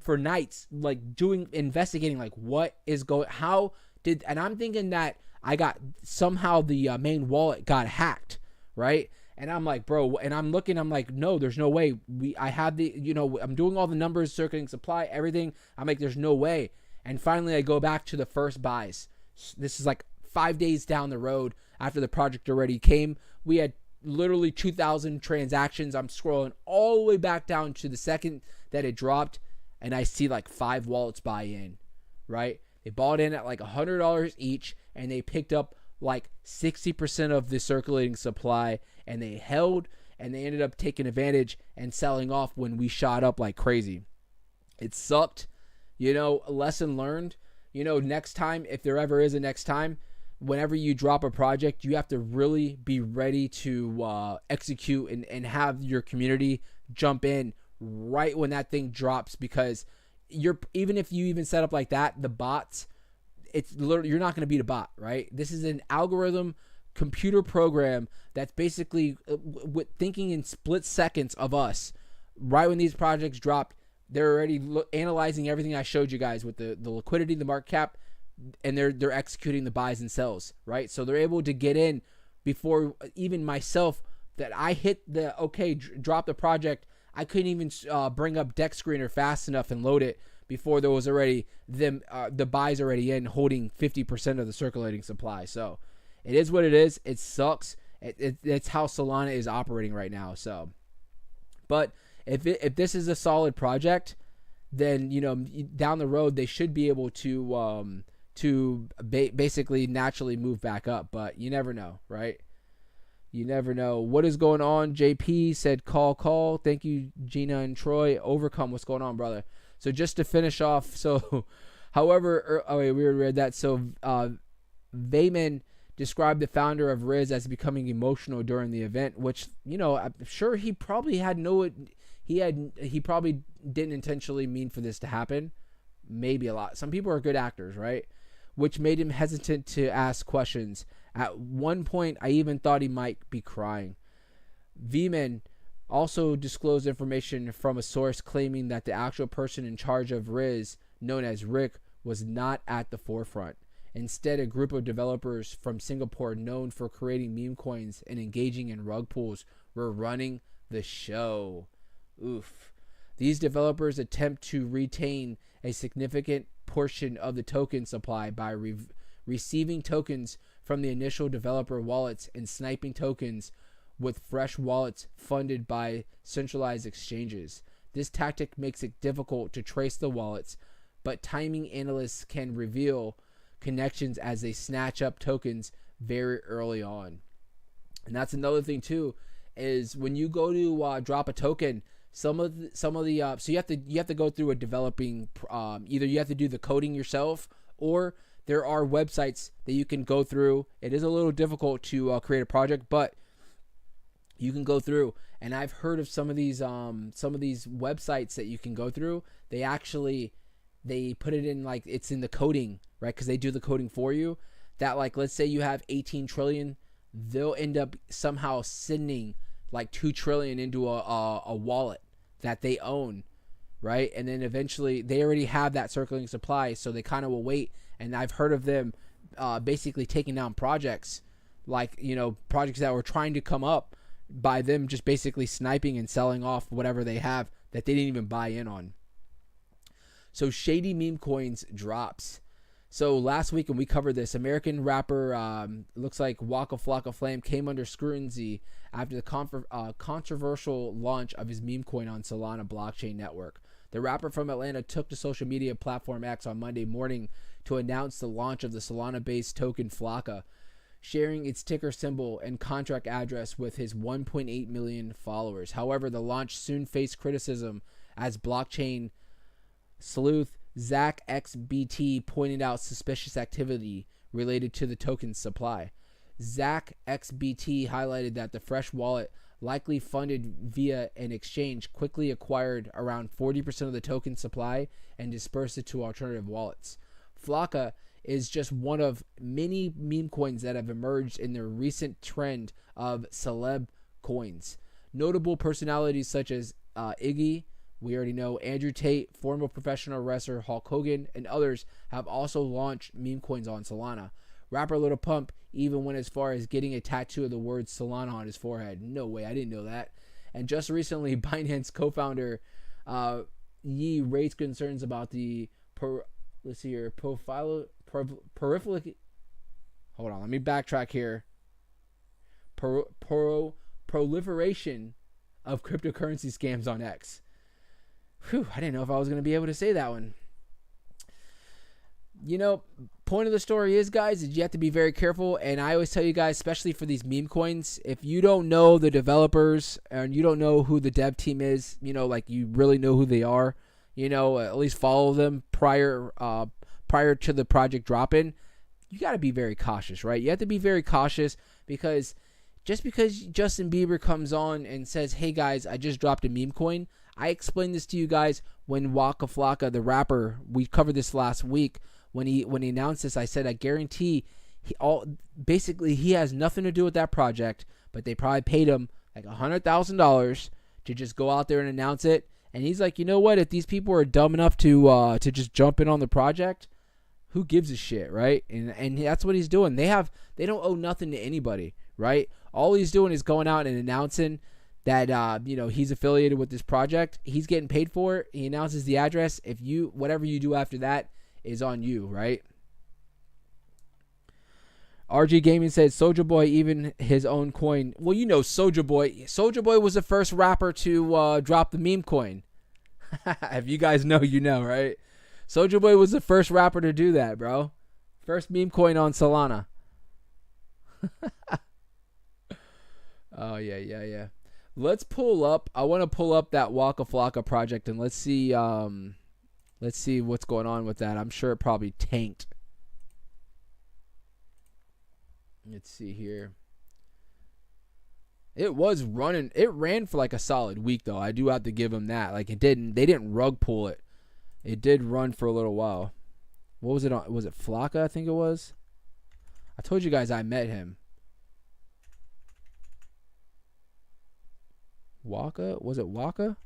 for nights, like investigating, like what is going, and I'm thinking that I got somehow the main wallet got hacked, right? And I'm like, bro, and I'm looking, I'm like, no, there's no way. I have the, I'm doing all the numbers, circulating supply, everything. I'm like, there's no way. And finally, I go back to the first buys. This is like 5 days down the road after the project already came. We had literally 2,000 transactions. I'm scrolling all the way back down to the second that it dropped, and I see like 5 wallets buy in, right? They bought in at like $100 each, and they picked up like 60% of the circulating supply, and they held, and they ended up taking advantage and selling off when we shot up like crazy. It sucked, lesson learned. Next time, if there ever is a next time, whenever you drop a project, you have to really be ready to execute and have your community jump in right when that thing drops, because even if you even set up like that, the bots, you're not going to beat a bot, right? This is an algorithm computer program that's basically thinking in split seconds of us. Right when these projects drop, they're already analyzing everything I showed you guys with the liquidity, the market cap, and they're executing the buys and sells, right? So they're able to get in before even myself, that I hit the drop the project. I couldn't even bring up Deck Screener fast enough and load it before there was already the buys already in, holding 50% of the circulating supply. So it is what it is. It sucks. It's how Solana is operating right now. So, but if this is a solid project, then down the road they should be able to basically naturally move back up. But you never know, right? You never know. What is going on? JP said call. Thank you, Gina and Troy. Overcome. What's going on, brother? So just to finish off, however, we read that. So Vayman described the founder of Riz as becoming emotional during the event, which, I'm sure he probably he probably didn't intentionally mean for this to happen. Maybe a lot. Some people are good actors, right? Which made him hesitant to ask questions. At one point, I even thought he might be crying. Vayman also disclosed information from a source claiming that the actual person in charge of Riz, known as Rick, was not at the forefront. Instead, a group of developers from Singapore known for creating meme coins and engaging in rug pulls were running the show. Oof. These developers attempt to retain a significant portion of the token supply by receiving tokens from the initial developer wallets and sniping tokens with fresh wallets funded by centralized exchanges. This tactic makes it difficult to trace the wallets, but timing analysts can reveal connections as they snatch up tokens very early on. And that's another thing too, is when you go to drop a token, some of the so you have to go through a developing either you have to do the coding yourself, or there are websites that you can go through. It is a little difficult to create a project, but you can go through, and I've heard of some of these websites that you can go through. They put it in, like, it's in the coding, right? Because they do the coding for you. That, like, let's say you have 18 trillion, they'll end up somehow sending like 2 trillion into a wallet that they own, right? And then eventually they already have that circulating supply, so they kind of will wait. And I've heard of them basically taking down projects, like, projects that were trying to come up, by them just basically sniping and selling off whatever they have that they didn't even buy in on. So shady meme coins drops. So last week when we covered this, American rapper looks like Waka Flocka Flame came under scrutiny after the controversial launch of his meme coin on Solana blockchain network. The rapper from Atlanta took to social media platform X on Monday morning to announce the launch of the Solana-based token Flocka, sharing its ticker symbol and contract address with his 1.8 million followers. However, the launch soon faced criticism as blockchain sleuth Zach XBT pointed out suspicious activity related to the token's supply. Zach XBT highlighted that the Fresh wallet, likely funded via an exchange, quickly acquired around 40% of the token supply and dispersed it to alternative wallets. Flocka is just one of many meme coins that have emerged in the recent trend of celeb coins. Notable personalities such as Iggy, we already know, Andrew Tate, former professional wrestler Hulk Hogan, and others have also launched meme coins on Solana. Rapper Lil Pump even went as far as getting a tattoo of the word Solana on his forehead. No way, I didn't know that. And just recently, Binance co-founder Yi raised concerns about the peripheral. Hold on, let me backtrack here. Proliferation of cryptocurrency scams on X. Whew, I didn't know if I was going to be able to say that one. You know, point of the story is, guys, is you have to be very careful. And I always tell you guys, especially for these meme coins, if you don't know the developers and you don't know who the dev team is, you know, like you really know who they are, you know, at least follow them prior to the project dropping. You got to be very cautious, right? You have to be very cautious because just because Justin Bieber comes on and says, hey guys, I just dropped a meme coin. I explained this to you guys when Waka Flocka, the rapper, we covered this last week. When he announced this, I said, I guarantee he has nothing to do with that project, but they probably paid him like $100,000 to just go out there and announce it. And he's like, you know what? If these people are dumb enough to just jump in on the project, who gives a shit, right? And that's what he's doing. They don't owe nothing to anybody, right? All he's doing is going out and announcing that he's affiliated with this project. He's getting paid for it. He announces the address. Whatever you do after that is on you, right? RG Gaming said Soulja Boy even his own coin. Well, you know Soulja Boy. Soulja Boy was the first rapper to drop the meme coin. If you guys know, you know, right? Soulja Boy was the first rapper to do that, bro. First meme coin on Solana. Oh, yeah. Let's pull up. I want to pull up that Waka Flocka project and let's see what's going on with that. I'm sure it probably tanked. Let's see here. It was running. It ran for like a solid week though. I do have to give them that. Like they didn't rug pull it. It did run for a little while. What was it on? Was it Flocka? I think it was. I told you guys I met him. Waka? Was it Waka?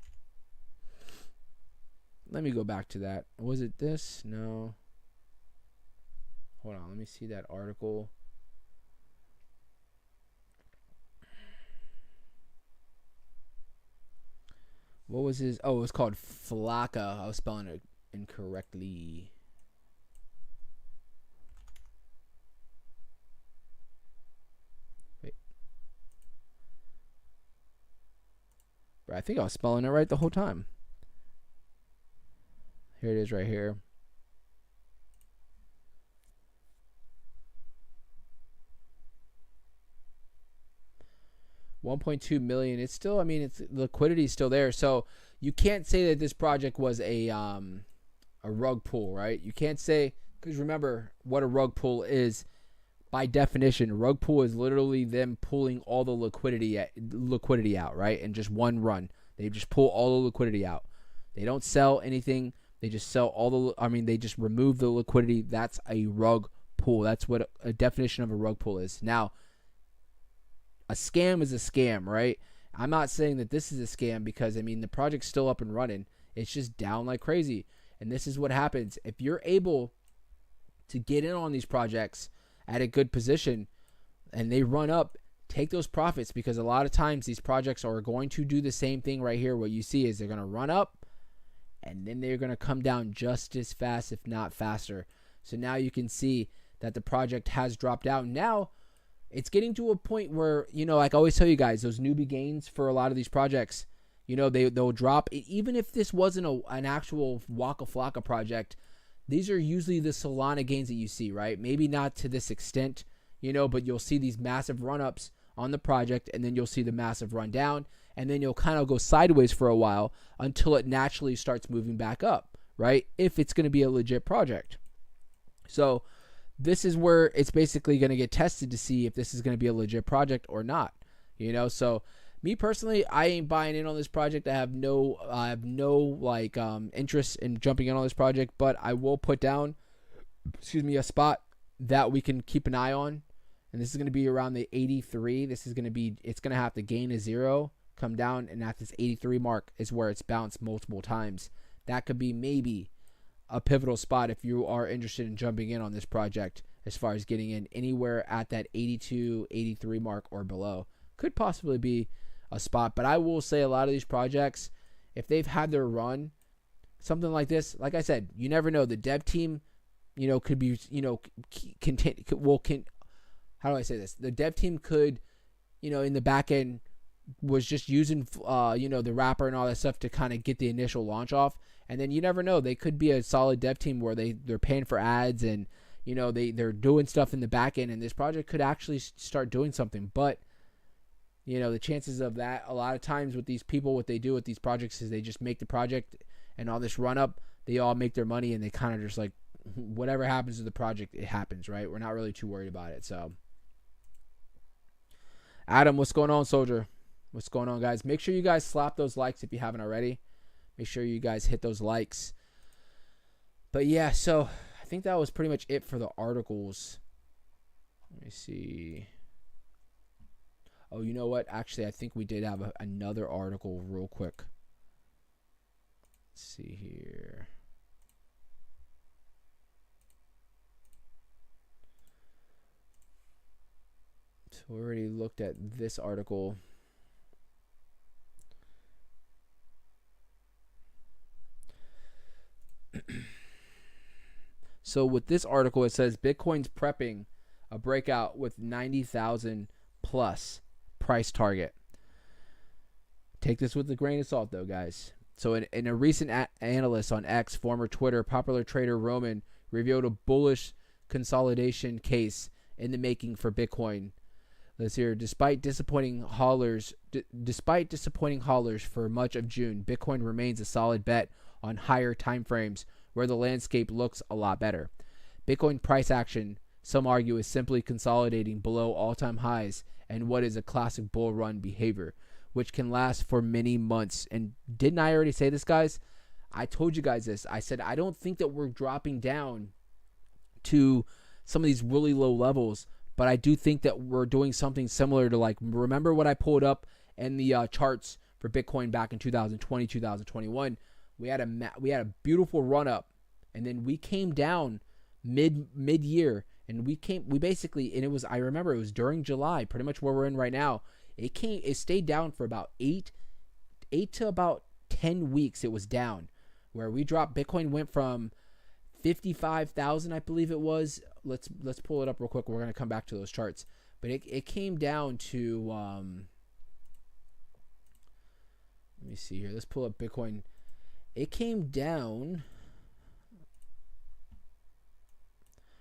Let me go back to that. Was it this? No. Hold on. Let me see that article. What was his? Oh, it was called Flocka. I was spelling it incorrectly. Wait. But I think I was spelling it right the whole time. Here it is right here. $1.2 million. It's still, I mean, it's liquidity is still there. So you can't say that this project was a rug pull, right? You can't say, because remember what a rug pull is. By definition, a rug pull is literally them pulling all the liquidity out, right? In just one run, they just pull all the liquidity out. They don't sell anything. They just sell they just remove the liquidity. That's a rug pull. That's what a definition of a rug pull is. Now, a scam is a scam, right? I'm not saying that this is a scam because, I mean, the project's still up and running. It's just down like crazy. And this is what happens. If you're able to get in on these projects at a good position and they run up, take those profits, because a lot of times these projects are going to do the same thing right here. What you see is they're going to run up and then they're going to come down just as fast, if not faster. So now you can see that the project has dropped out. Now it's getting to a point where, you know, like I always tell you guys, those newbie gains for a lot of these projects, you know, they'll drop. Even if this wasn't an actual Waka Flocka project, these are usually the Solana gains that you see, right? Maybe not to this extent, you know, but you'll see these massive run-ups on the project, and then you'll see the massive run down, and then you'll kind of go sideways for a while until it naturally starts moving back up, right? If it's going to be a legit project. So this is where it's basically going to get tested to see if this is going to be a legit project or not. So me personally, I ain't buying in on this project. I have no interest in jumping in on this project, but I will put down, a spot that we can keep an eye on. And this is going to be around the 83. It's going to have to gain a 0, come down, and at this 83 mark is where it's bounced multiple times. That could be maybe a pivotal spot if you are interested in jumping in on this project, as far as getting in anywhere at that 82, 83 mark or below. Could possibly be a spot, but I will say a lot of these projects, if they've had their run, something like this, like I said, you never know. The dev team, could be, how do I say this? The dev team could, in the back end, was just using, the wrapper and all that stuff to kind of get the initial launch off. And then you never know. They could be a solid dev team where they're paying for ads and, they're doing stuff in the back end, and this project could actually start doing something. But, the chances of that, a lot of times with these people, what they do with these projects is they just make the project and all this run up, they all make their money, and they kind of just like, whatever happens to the project, it happens, right? We're not really too worried about it. So, Adam, what's going on, soldier? What's going on, guys? Make sure you guys slap those likes if you haven't already. Make sure you guys hit those likes. But yeah, so I think that was pretty much it for the articles. Let me see. Oh, you know what? Actually, I think we did have another article real quick. Let's see here. So we already looked at this article. So with this article, it says Bitcoin's prepping a breakout with 90,000 plus price target. Take this with a grain of salt, though, guys. So in a recent analyst on X, former Twitter, popular trader Roman revealed a bullish consolidation case in the making for Bitcoin. Let's hear. Despite disappointing haulers for much of June, Bitcoin remains a solid bet on higher time frames where the landscape looks a lot better. Bitcoin price action, some argue, is simply consolidating below all-time highs and what is a classic bull run behavior, which can last for many months. And didn't I already say this, guys? I told you guys this. I said I don't think that we're dropping down to some of these really low levels, but I do think that we're doing something similar to, like, remember what I pulled up in the charts for Bitcoin back in 2020, 2021. We had a beautiful run up, and then we came down mid year, and we basically, and I remember it was during July, pretty much where we're in right now. It stayed down for about 8 to about 10 weeks. It was down, where we dropped. Bitcoin went from 55,000, I believe it was. Let's pull it up real quick. We're gonna come back to those charts, but it came down to let me see here. Let's pull up Bitcoin. It came down.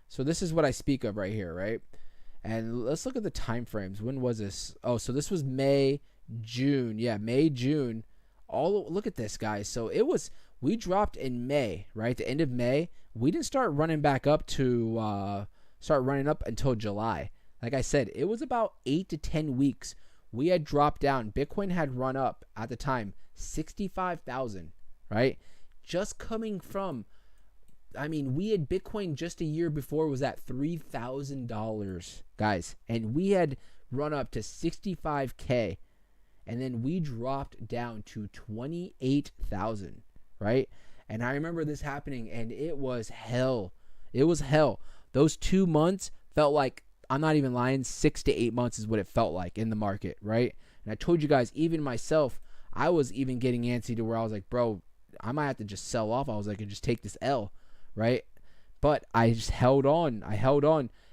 So this is what I speak of right here, right? And let's look at the time frames. When was this? Oh, so this was May, June. Yeah, May, June. Look at this, guys. So we dropped in May, right? The end of May. We didn't start running back up until July. Like I said, it was about 8 to 10 weeks. We had dropped down. Bitcoin had run up at the time 65,000, right? Just coming from, we had Bitcoin just a year before was at $3,000, guys. And we had run up to 65K. And then we dropped down to 28,000, right? And I remember this happening, and it was hell. It was hell. Those 2 months felt like, I'm not even lying, 6 to 8 months is what it felt like in the market, right? And I told you guys, even myself, I was even getting antsy to where I was like, bro, I might have to just sell off. I was like, and just take this L, right? But I just held on.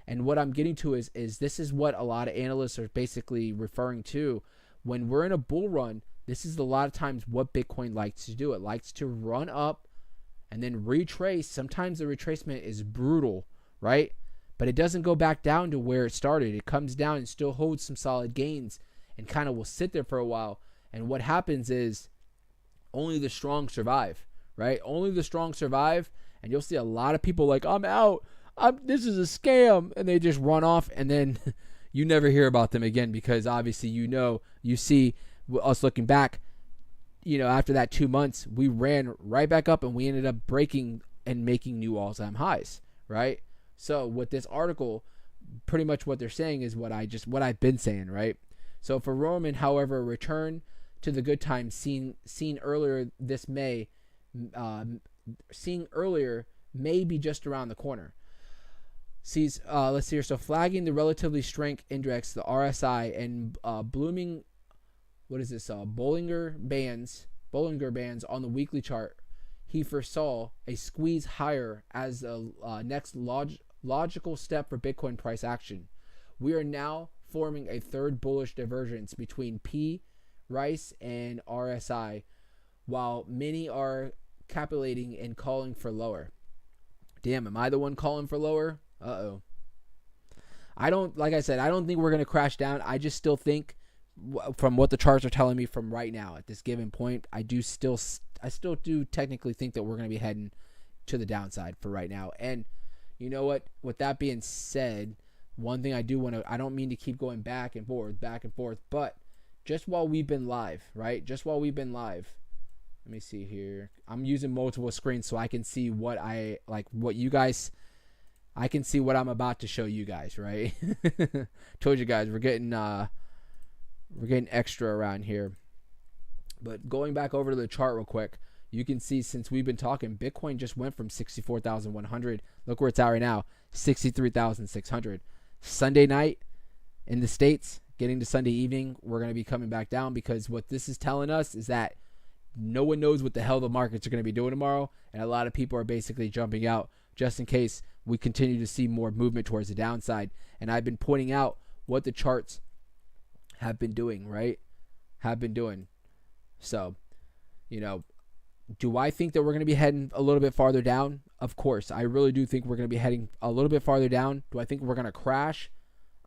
And what I'm getting to is this is what a lot of analysts are basically referring to. When we're in a bull run, this is a lot of times what Bitcoin likes to do. It likes to run up and then retrace. Sometimes the retracement is brutal, right? But it doesn't go back down to where it started. It comes down and still holds some solid gains and kind of will sit there for a while. And what happens is only the strong survive, right? Only the strong survive. And you'll see a lot of people like, I'm out. this is a scam, and they just run off, and then you never hear about them again because obviously you see us looking back, after that 2 months, we ran right back up and we ended up breaking and making new all-time highs, right? So with this article, pretty much what they're saying is what I've been saying, right? So for Roman, however, return to the good times seen earlier this May, seeing earlier may be just around the corner. Let's see here. So flagging the relatively strength index, the RSI, and blooming, what is this? Bollinger Bands on the weekly chart. He foresaw a squeeze higher as the next logical step for Bitcoin price action. We are now forming a third bullish divergence between P, Rice, and RSI, while many are capitulating and calling for lower. Damn, am I the one calling for lower? Uh-oh. Like I said, I don't think we're going to crash down. I just still think, from what the charts are telling me from right now at this given point, I still do technically think that we're going to be heading to the downside for right now. And you know what? With that being said, one thing I don't mean to keep going back and forth, but just while we've been live, right? Let me see here. I'm using multiple screens so I can see I can see what I'm about to show you guys, right? Told you guys we're getting extra around here. But going back over to the chart real quick, you can see since we've been talking, Bitcoin just went from 64,100. Look where it's at right now, 63,600. Sunday night in the States, getting to Sunday evening, we're going to be coming back down because what this is telling us is that no one knows what the hell the markets are going to be doing tomorrow, and a lot of people are basically jumping out just in case we continue to see more movement towards the downside. And I've been pointing out what the charts have been doing, right? So, do I think that we're going to be heading a little bit farther down? Of course. I really do think we're going to be heading a little bit farther down. Do I think we're going to crash?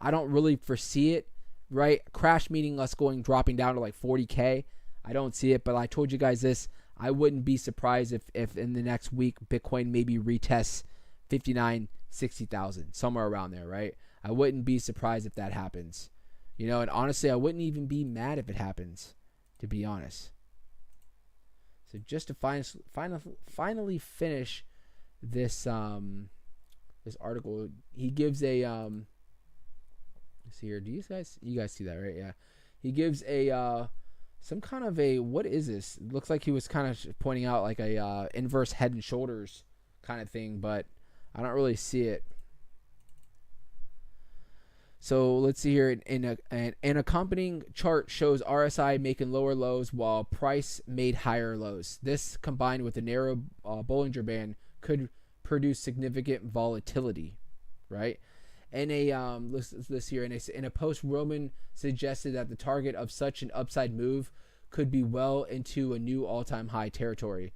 I don't really foresee it, right? Crash meaning us dropping down to like 40K. I don't see it, but I told you guys this. I wouldn't be surprised if in the next week Bitcoin maybe retests 59, 60,000, somewhere around there, right? I wouldn't be surprised if that happens. And honestly, I wouldn't even be mad if it happens, to be honest. So just to finally finish this this article, he gives a let's see here. You guys see that, right? Yeah. He gives a some kind of a, what is this? It looks like he was kind of pointing out like a inverse head and shoulders kind of thing, but I don't really see it. So let's see here. An accompanying chart shows RSI making lower lows while price made higher lows. This, combined with a narrow Bollinger Band, could produce significant volatility, right? And this here in a post, Roman suggested that the target of such an upside move could be well into a new all-time high territory.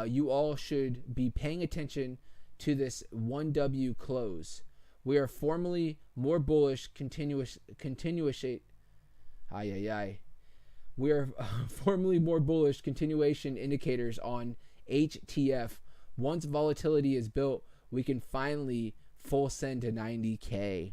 You all should be paying attention to this 1W close. We are formally more bullish We are formally more bullish continuation indicators on HTF. Once volatility is built, we can finally full send to 90K.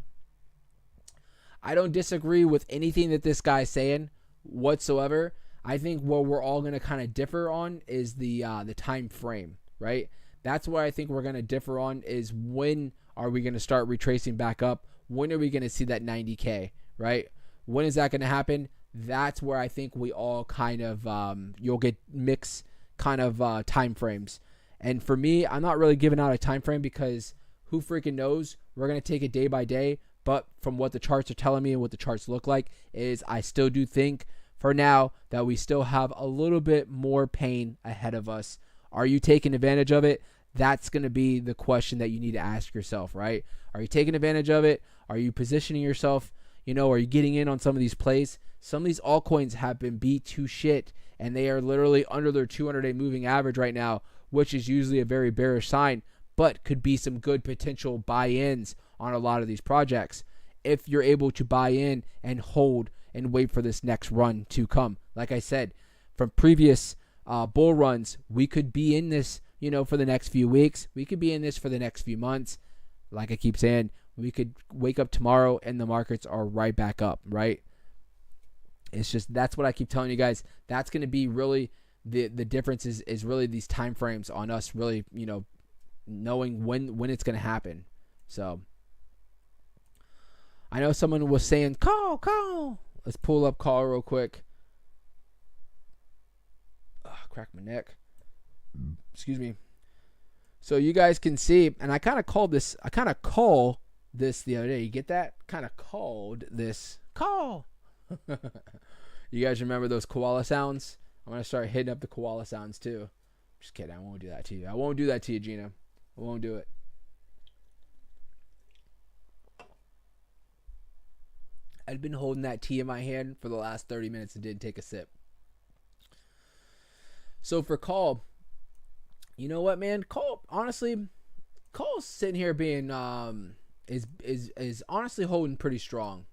I don't disagree with anything that this guy's saying whatsoever. I think what we're all going to kind of differ on is the time frame, right? That's what I think we're going to differ on, is when are we going to start retracing back up? When are we going to see that 90K, right? When is that going to happen? That's where I think we all kind of, you'll get mixed kind of time frames. And for me, I'm not really giving out a time frame because who freaking knows? We're going to take it day by day. But from what the charts are telling me and what the charts look like, is I still do think for now that we still have a little bit more pain ahead of us. Are you taking advantage of it? That's going to be the question that you need to ask yourself, right? Are you taking advantage of it? Are you positioning yourself? Are you getting in on some of these plays? Some of these altcoins have been beat to shit, and they are literally under their 200-day moving average right now, which is usually a very bearish sign, but could be some good potential buy-ins on a lot of these projects if you're able to buy in and hold and wait for this next run to come. Like I said, from previous bull runs, we could be in this, for the next few weeks. We could be in this for the next few months. like I keep saying, we could wake up tomorrow and the markets are right back up, right? It's just, that's what I keep telling you guys. That's going to be really the difference is really these time frames on us really, knowing when it's going to happen. So I know someone was saying, call. Let's pull up call real quick. Crack my neck. Excuse me. So you guys can see, and I kind of called this the other day. You get that? Kind of called this call. You guys remember those koala sounds? I'm going to start hitting up the koala sounds too. Just kidding. I won't do that to you. I won't do that to you, Gina. I won't do it. I'd been holding that tea in my hand for the last 30 minutes and didn't take a sip. So for call, you know what, man? Call's sitting here being is honestly holding pretty strong,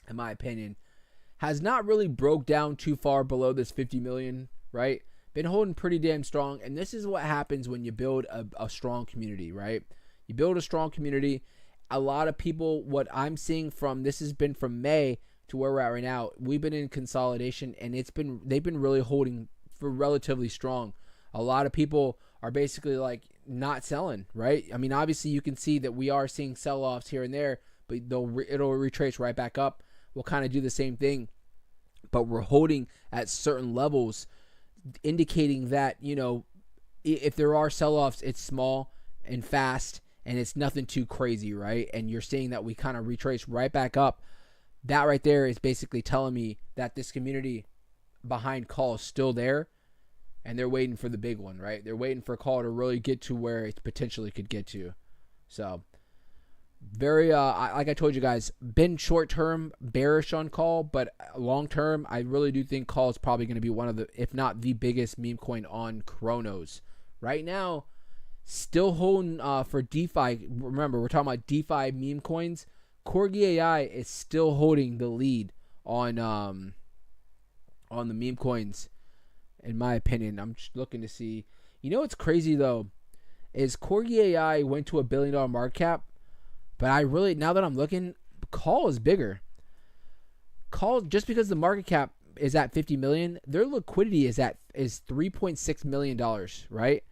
in my opinion. Has not really broke down too far below this 50 million, right? Been holding pretty damn strong, and this is what happens when you build a strong community, right? You build a strong community. A lot of people, what I'm seeing from this has been from May to where we're at right now. We've been in consolidation, and they've been really holding for relatively strong. A lot of people are basically like not selling, right? I mean, obviously you can see that we are seeing sell-offs here and there, but it'll retrace right back up. We'll kind of do the same thing, but we're holding at certain levels, indicating that, if there are sell-offs, it's small and fast, and it's nothing too crazy, right? And you're seeing that we kind of retrace right back up. That right there is basically telling me that this community behind call is still there, and they're waiting for the big one, right? They're waiting for call to really get to where it potentially could get to. So very like I told you guys, been short-term bearish on call, but long-term I really do think call is probably going to be one of the, if not the biggest meme coin on Cronos right now. Still holding for DeFi. Remember, we're talking about DeFi meme coins. Corgi AI is still holding the lead on the meme coins, in my opinion. I'm just looking to see. What's crazy though is Corgi AI went to $1 billion market cap, but now that I'm looking, call is bigger. Call, just because the market cap is at 50 million, their liquidity is $3.6 million, right?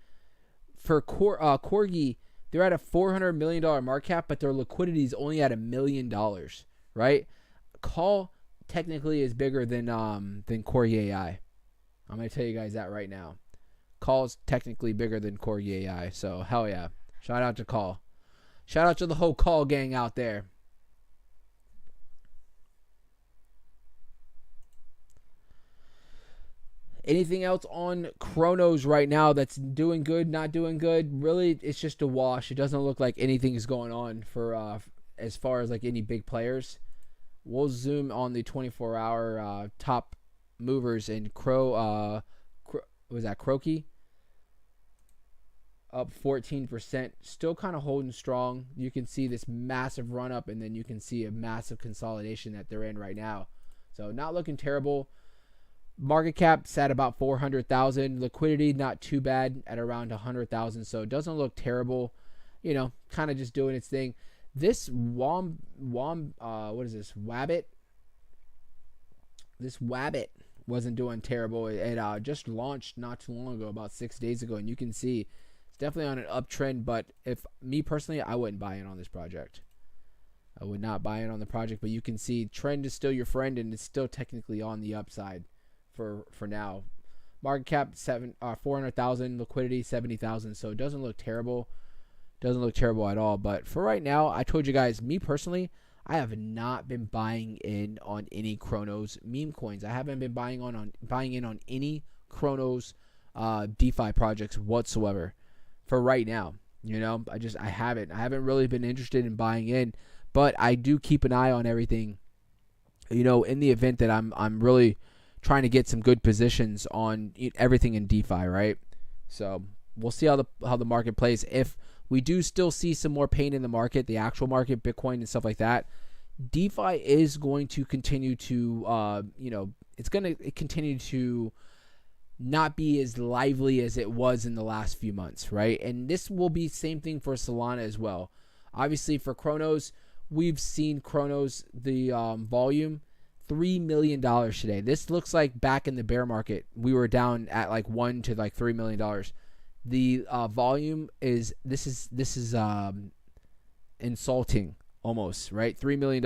For Corgi, they're at a $400 million market cap, but their liquidity is only at $1 million, right? Call technically is bigger than Corgi AI. I'm gonna tell you guys that right now. Call is technically bigger than Corgi AI, so hell yeah! Shout out to Call. Shout out to the whole Call gang out there. Anything else on Cronos right now that's doing good, not doing good? Really, it's just a wash. It doesn't look like anything is going on for as far as like any big players. We'll zoom on the 24-hour top movers, and was that Croaky? Up 14%, still kind of holding strong. You can see this massive run up, and then you can see a massive consolidation that they're in right now. So not looking terrible. Market cap at about 400,000. Liquidity not too bad at around 100,000. So it doesn't look terrible. Kind of just doing its thing. This what is this? Wabbit. This Wabbit wasn't doing terrible. It just launched not too long ago, about 6 days ago, and you can see it's definitely on an uptrend. But if me personally, I wouldn't buy in on this project. I would not buy in on the project, but you can see trend is still your friend, and it's still technically on the upside for now. Market cap 400,000, liquidity 70,000, so it doesn't look terrible. Doesn't look terrible at all. But for right now, I told you guys, me personally, I have not been buying in on any Cronos meme coins. I haven't been buying in on any Cronos DeFi projects whatsoever for right now. I haven't really been interested in buying in, but I do keep an eye on everything. In the event that I'm really trying to get some good positions on everything in DeFi, right? So we'll see how the market plays. If we do still see some more pain in the market, the actual market, Bitcoin and stuff like that, DeFi is going to continue to, it's going to continue to not be as lively as it was in the last few months, right? And this will be same thing for Solana as well. Obviously, for Cronos, we've seen Cronos, the volume, $3 million today. This looks like back in the bear market, we were down at like $1 to like $3 million. The volume is insulting almost, right? $3 million.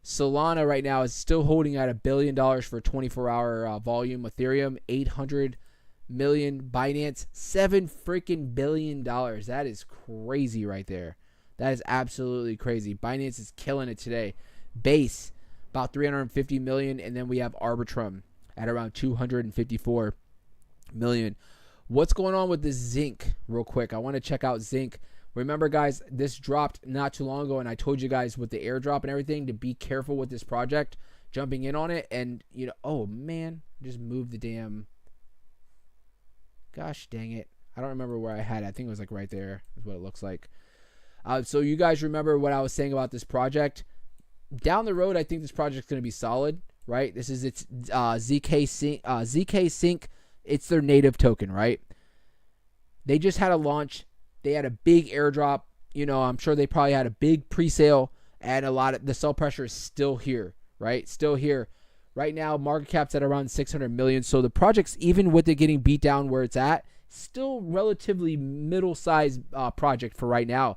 Solana right now is still holding at $1 billion for 24-hour volume. Ethereum, 800 million. Binance, $7 billion. That is crazy right there. That is absolutely crazy. Binance is killing it today. Base, about 350 million, and then we have Arbitrum at around 254 million. What's going on with this Zinc real quick? I want to check out Zinc. Remember, guys, this dropped not too long ago, and I told you guys with the airdrop and everything to be careful with this project, jumping in on it, and, you know, oh, man, just moved the damn, gosh dang it. I don't remember where I had it. I think it was, like, right there is what it looks like. So you guys remember what I was saying about this project. Down the road, I think this project's going to be solid, right? This is its ZK Sync. It's their native token, right? They just had a launch. They had a big airdrop. You know, I'm sure they probably had a big pre-sale, and a lot of the sell pressure is still here, right? Still here. Right now, market cap's at around 600 million. So the project's, even with it getting beat down where it's at, still relatively middle-sized project for right now.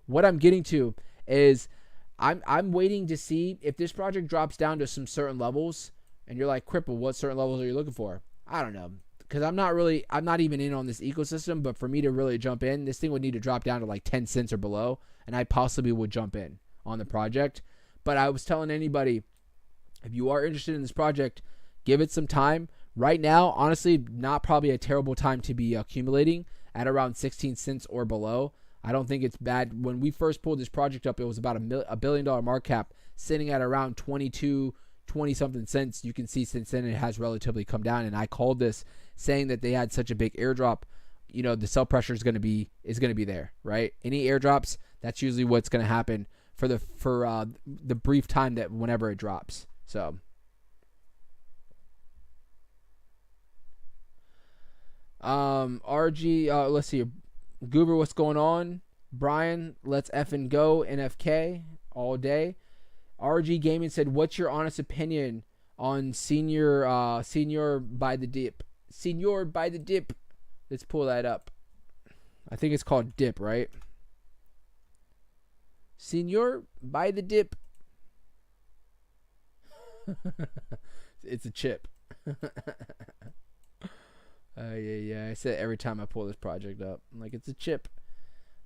What I'm getting to is I'm waiting to see if this project drops down to some certain levels, and you're like, Cripple, what certain levels are you looking for? I don't know. Because I'm not even in on this ecosystem, but for me to really jump in, this thing would need to drop down to like 10 cents or below, and I possibly would jump in on the project. But I was telling anybody, if you are interested in this project, give it some time. Right now, honestly, not probably a terrible time to be accumulating at around 16 cents or below. I don't think it's bad. When we first pulled this project up, it was about $1 billion market cap, sitting at around 20 something cents. You can see since then it has relatively come down, and I called this saying that they had such a big airdrop. You know, the sell pressure is going to be there, right? Any airdrops, that's usually what's going to happen for the brief time that whenever it drops. So RG, let's see, Goober, what's going on? Brian, let's effing go. NFK all day. RG Gaming said, what's your honest opinion on senior by the dip? Senior by the dip. Let's pull that up. I think it's called dip, right? Senior by the dip. It's a chip. Yeah. I say it every time I pull this project up. I'm like, it's a chip.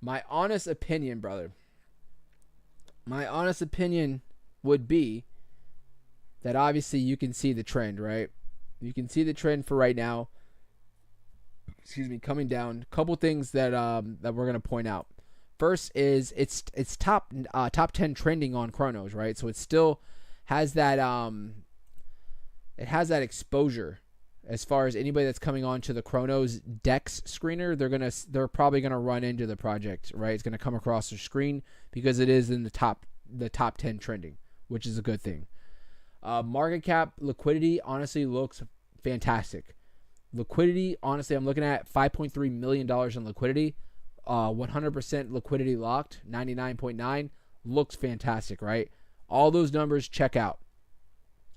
My honest opinion, brother. My honest opinion would be that obviously you can see the trend, right? You can see the trend for right now. Excuse me, coming down. Couple things that we're gonna point out. First is it's top 10 trending on Cronos, right? So it still has that exposure. As far as anybody that's coming on to the Cronos Dex screener, they're probably gonna run into the project, right? It's gonna come across their screen because it is in the top 10 trending, which is a good thing. Market cap liquidity honestly looks fantastic. Liquidity, honestly, I'm looking at $5.3 million in liquidity, 100% liquidity locked, 99.9 looks fantastic, right? All those numbers check out.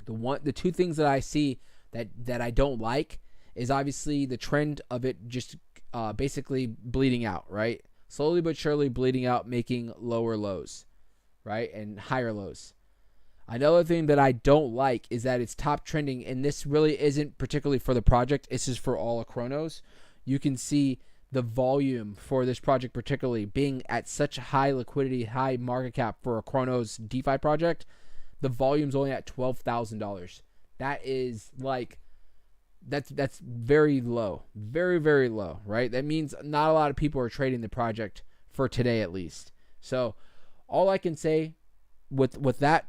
The two things that I see that I don't like is obviously the trend of it just basically bleeding out, right? Slowly but surely bleeding out, making lower lows, right? And higher lows. Another thing that I don't like is that it's top trending, and this really isn't particularly for the project. This is for all of Cronos. You can see the volume for this project particularly being at such high liquidity, high market cap for a Cronos DeFi project. The volume's only at $12,000. That is like, that's very low, very, very low, right? That means not a lot of people are trading the project for today at least. So all I can say with that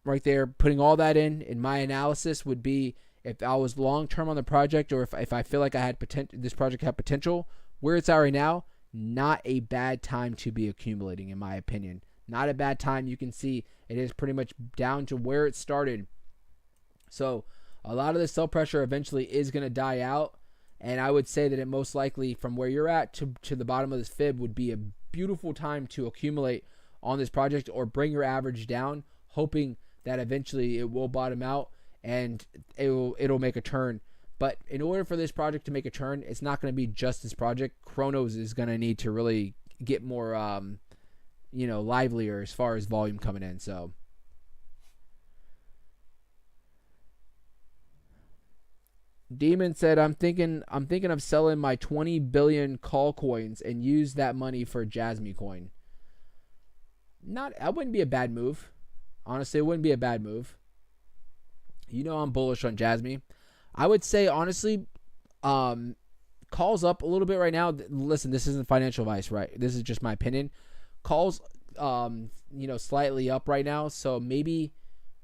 right there, putting all that in my analysis would be, if I was long-term on the project, or if I feel like I had this project had potential, where it's at right now, not a bad time to be accumulating, in my opinion. Not a bad time. You can see it is pretty much down to where it started. So a lot of the sell pressure eventually is going to die out. And I would say that it most likely from where you're at to the bottom of this fib would be a beautiful time to accumulate on this project or bring your average down, hoping that eventually it will bottom out and it'll make a turn. But in order for this project to make a turn, it's not going to be just this project. Cronos is going to need to really get more, livelier as far as volume coming in. So, Demon said, "I'm thinking of selling my 20 billion call coins and use that money for Jasmy coin." That wouldn't be a bad move. Honestly, it wouldn't be a bad move. I'm bullish on Jasmy. I would say, honestly, calls up a little bit right now. Listen, this isn't financial advice, right? This is just my opinion. Calls, slightly up right now. So maybe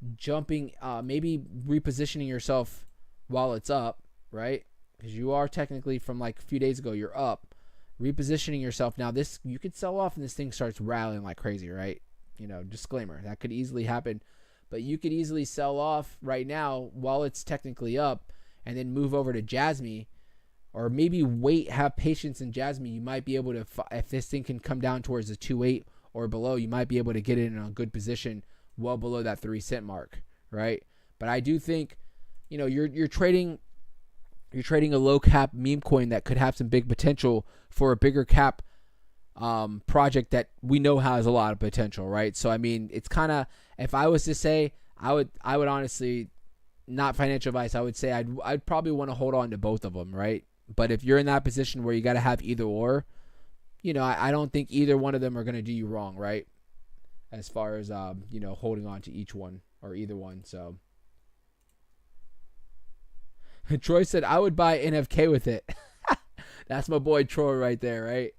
maybe repositioning yourself while it's up, right? Because you are technically from like a few days ago, you're up. Repositioning yourself. Now, you could sell off and this thing starts rallying like crazy, right? Disclaimer, that could easily happen. But you could easily sell off right now while it's technically up and then move over to Jasmy, or maybe wait, have patience in Jasmy. You might be able to, if this thing can come down towards the 2.8 or below, you might be able to get it in a good position well below that 3-cent mark, right? But I do think, you're trading a low cap meme coin that could have some big potential for a bigger cap project that we know has a lot of potential, right? So I mean, it's kind of, if I was to say, I would honestly, not financial advice, I would say I'd probably want to hold on to both of them, right? But if you're in that position where you got to have either or, I don't think either one of them are going to do you wrong, right? As far as holding on to each one or either one. So Troy said, I would buy NFK with it. That's my boy Troy right there, right?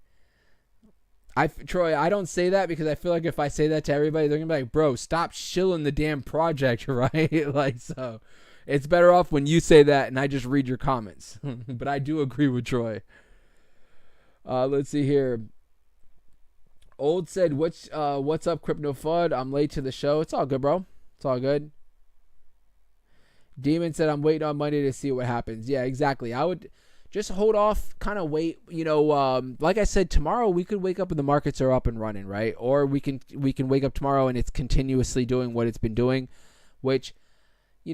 Troy, I don't say that because I feel like if I say that to everybody, they're going to be like, bro, stop shilling the damn project, right? So it's better off when you say that and I just read your comments. But I do agree with Troy. Let's see here. Old said, what's up, Crypto FUD? I'm late to the show. It's all good, bro. It's all good. Demon said, I'm waiting on Monday to see what happens. Yeah, exactly. I would just hold off, kind of wait. Like I said, tomorrow we could wake up and the markets are up and running, right? Or we can wake up tomorrow and it's continuously doing what it's been doing, which,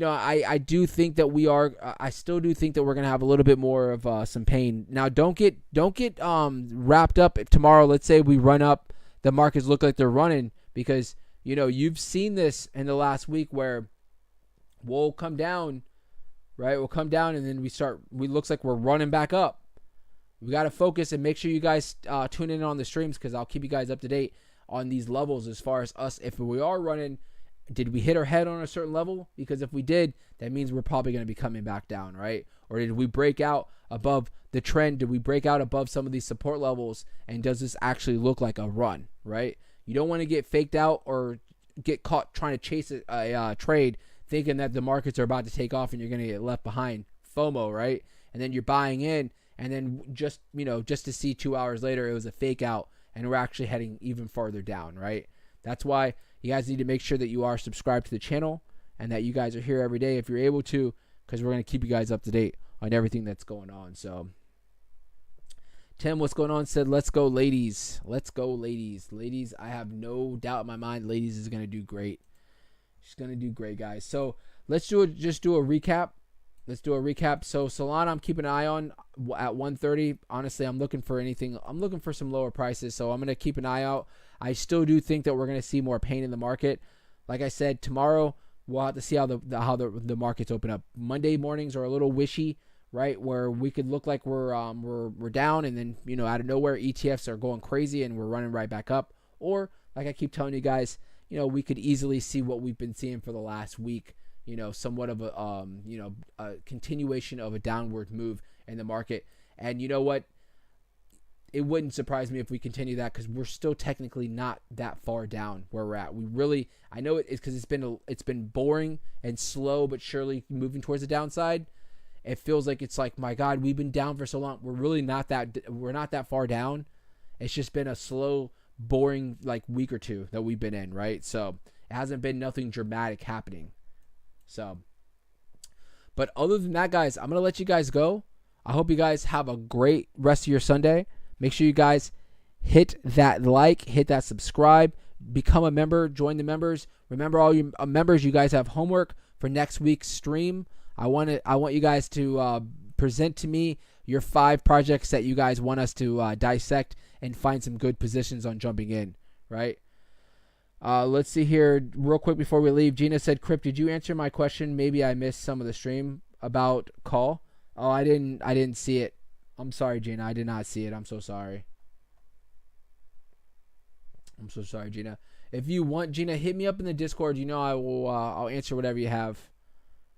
I do think that I still do think that we're going to have a little bit more of some pain. Now, don't get wrapped up if tomorrow, let's say we run up, the markets look like they're running, because, you've seen this in the last week where we'll come down, right? We'll come down and then looks like we're running back up. We got to focus and make sure you guys tune in on the streams, because I'll keep you guys up to date on these levels as far as us. If we are running, did we hit our head on a certain level? Because if we did, that means we're probably going to be coming back down, right? Or did we break out above the trend? Did we break out above some of these support levels? And does this actually look like a run, right? You don't want to get faked out or get caught trying to chase a trade thinking that the markets are about to take off and you're going to get left behind. FOMO, right? And then you're buying in, and then just to see 2 hours later it was a fake out and we're actually heading even farther down, right? That's why you guys need to make sure that you are subscribed to the channel and that you guys are here every day if you're able to, because we're going to keep you guys up to date on everything that's going on. So Tim, what's going on, said, let's go, ladies. Let's go, ladies. Ladies, I have no doubt in my mind ladies is going to do great. She's going to do great, guys. So let's just do a recap. Let's do a recap. So Solana, I'm keeping an eye on at 130. Honestly, I'm looking for anything. I'm looking for some lower prices, so I'm going to keep an eye out. I still do think that we're going to see more pain in the market. Like I said, tomorrow we'll have to see how the markets open up. Monday mornings are a little wishy, right? Where we could look like we're down, and then out of nowhere ETFs are going crazy and we're running right back up. Or like I keep telling you guys, we could easily see what we've been seeing for the last week. Somewhat of a continuation of a downward move in the market. And you know what? It wouldn't surprise me if we continue that, because we're still technically not that far down where we're at. I know it's because it's been boring and slow, but surely moving towards the downside. It feels like it's like, my God, we've been down for so long. We're not that far down. It's just been a slow, boring week or two that we've been in, right? So it hasn't been nothing dramatic happening. So, but other than that, guys, I'm going to let you guys go. I hope you guys have a great rest of your Sunday. Make sure you guys hit that like, hit that subscribe, become a member, join the members. Remember, all you members, you guys have homework for next week's stream. I want you guys to present to me your 5 projects that you guys want us to dissect and find some good positions on jumping in, right? Let's see here real quick before we leave. Gina said, Crip, did you answer my question? Maybe I missed some of the stream about call. Oh, I didn't see it. I'm sorry, Gina. I did not see it. I'm so sorry. Gina. If you want, Gina, hit me up in the Discord. You know I will. I'll answer whatever you have.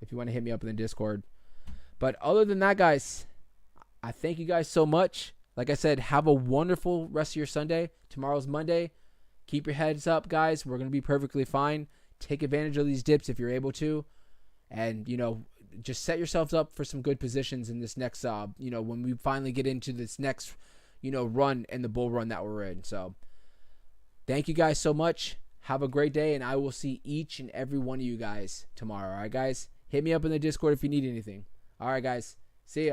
If you want to hit me up in the Discord. But other than that, guys, I thank you guys so much. Like I said, have a wonderful rest of your Sunday. Tomorrow's Monday. Keep your heads up, guys. We're gonna be perfectly fine. Take advantage of these dips if you're able to, and just set yourselves up for some good positions in this next, when we finally get into this next, run and the bull run that we're in. So, thank you guys so much. Have a great day, and I will see each and every one of you guys tomorrow. All right, guys? Hit me up in the Discord if you need anything. All right, guys. See ya.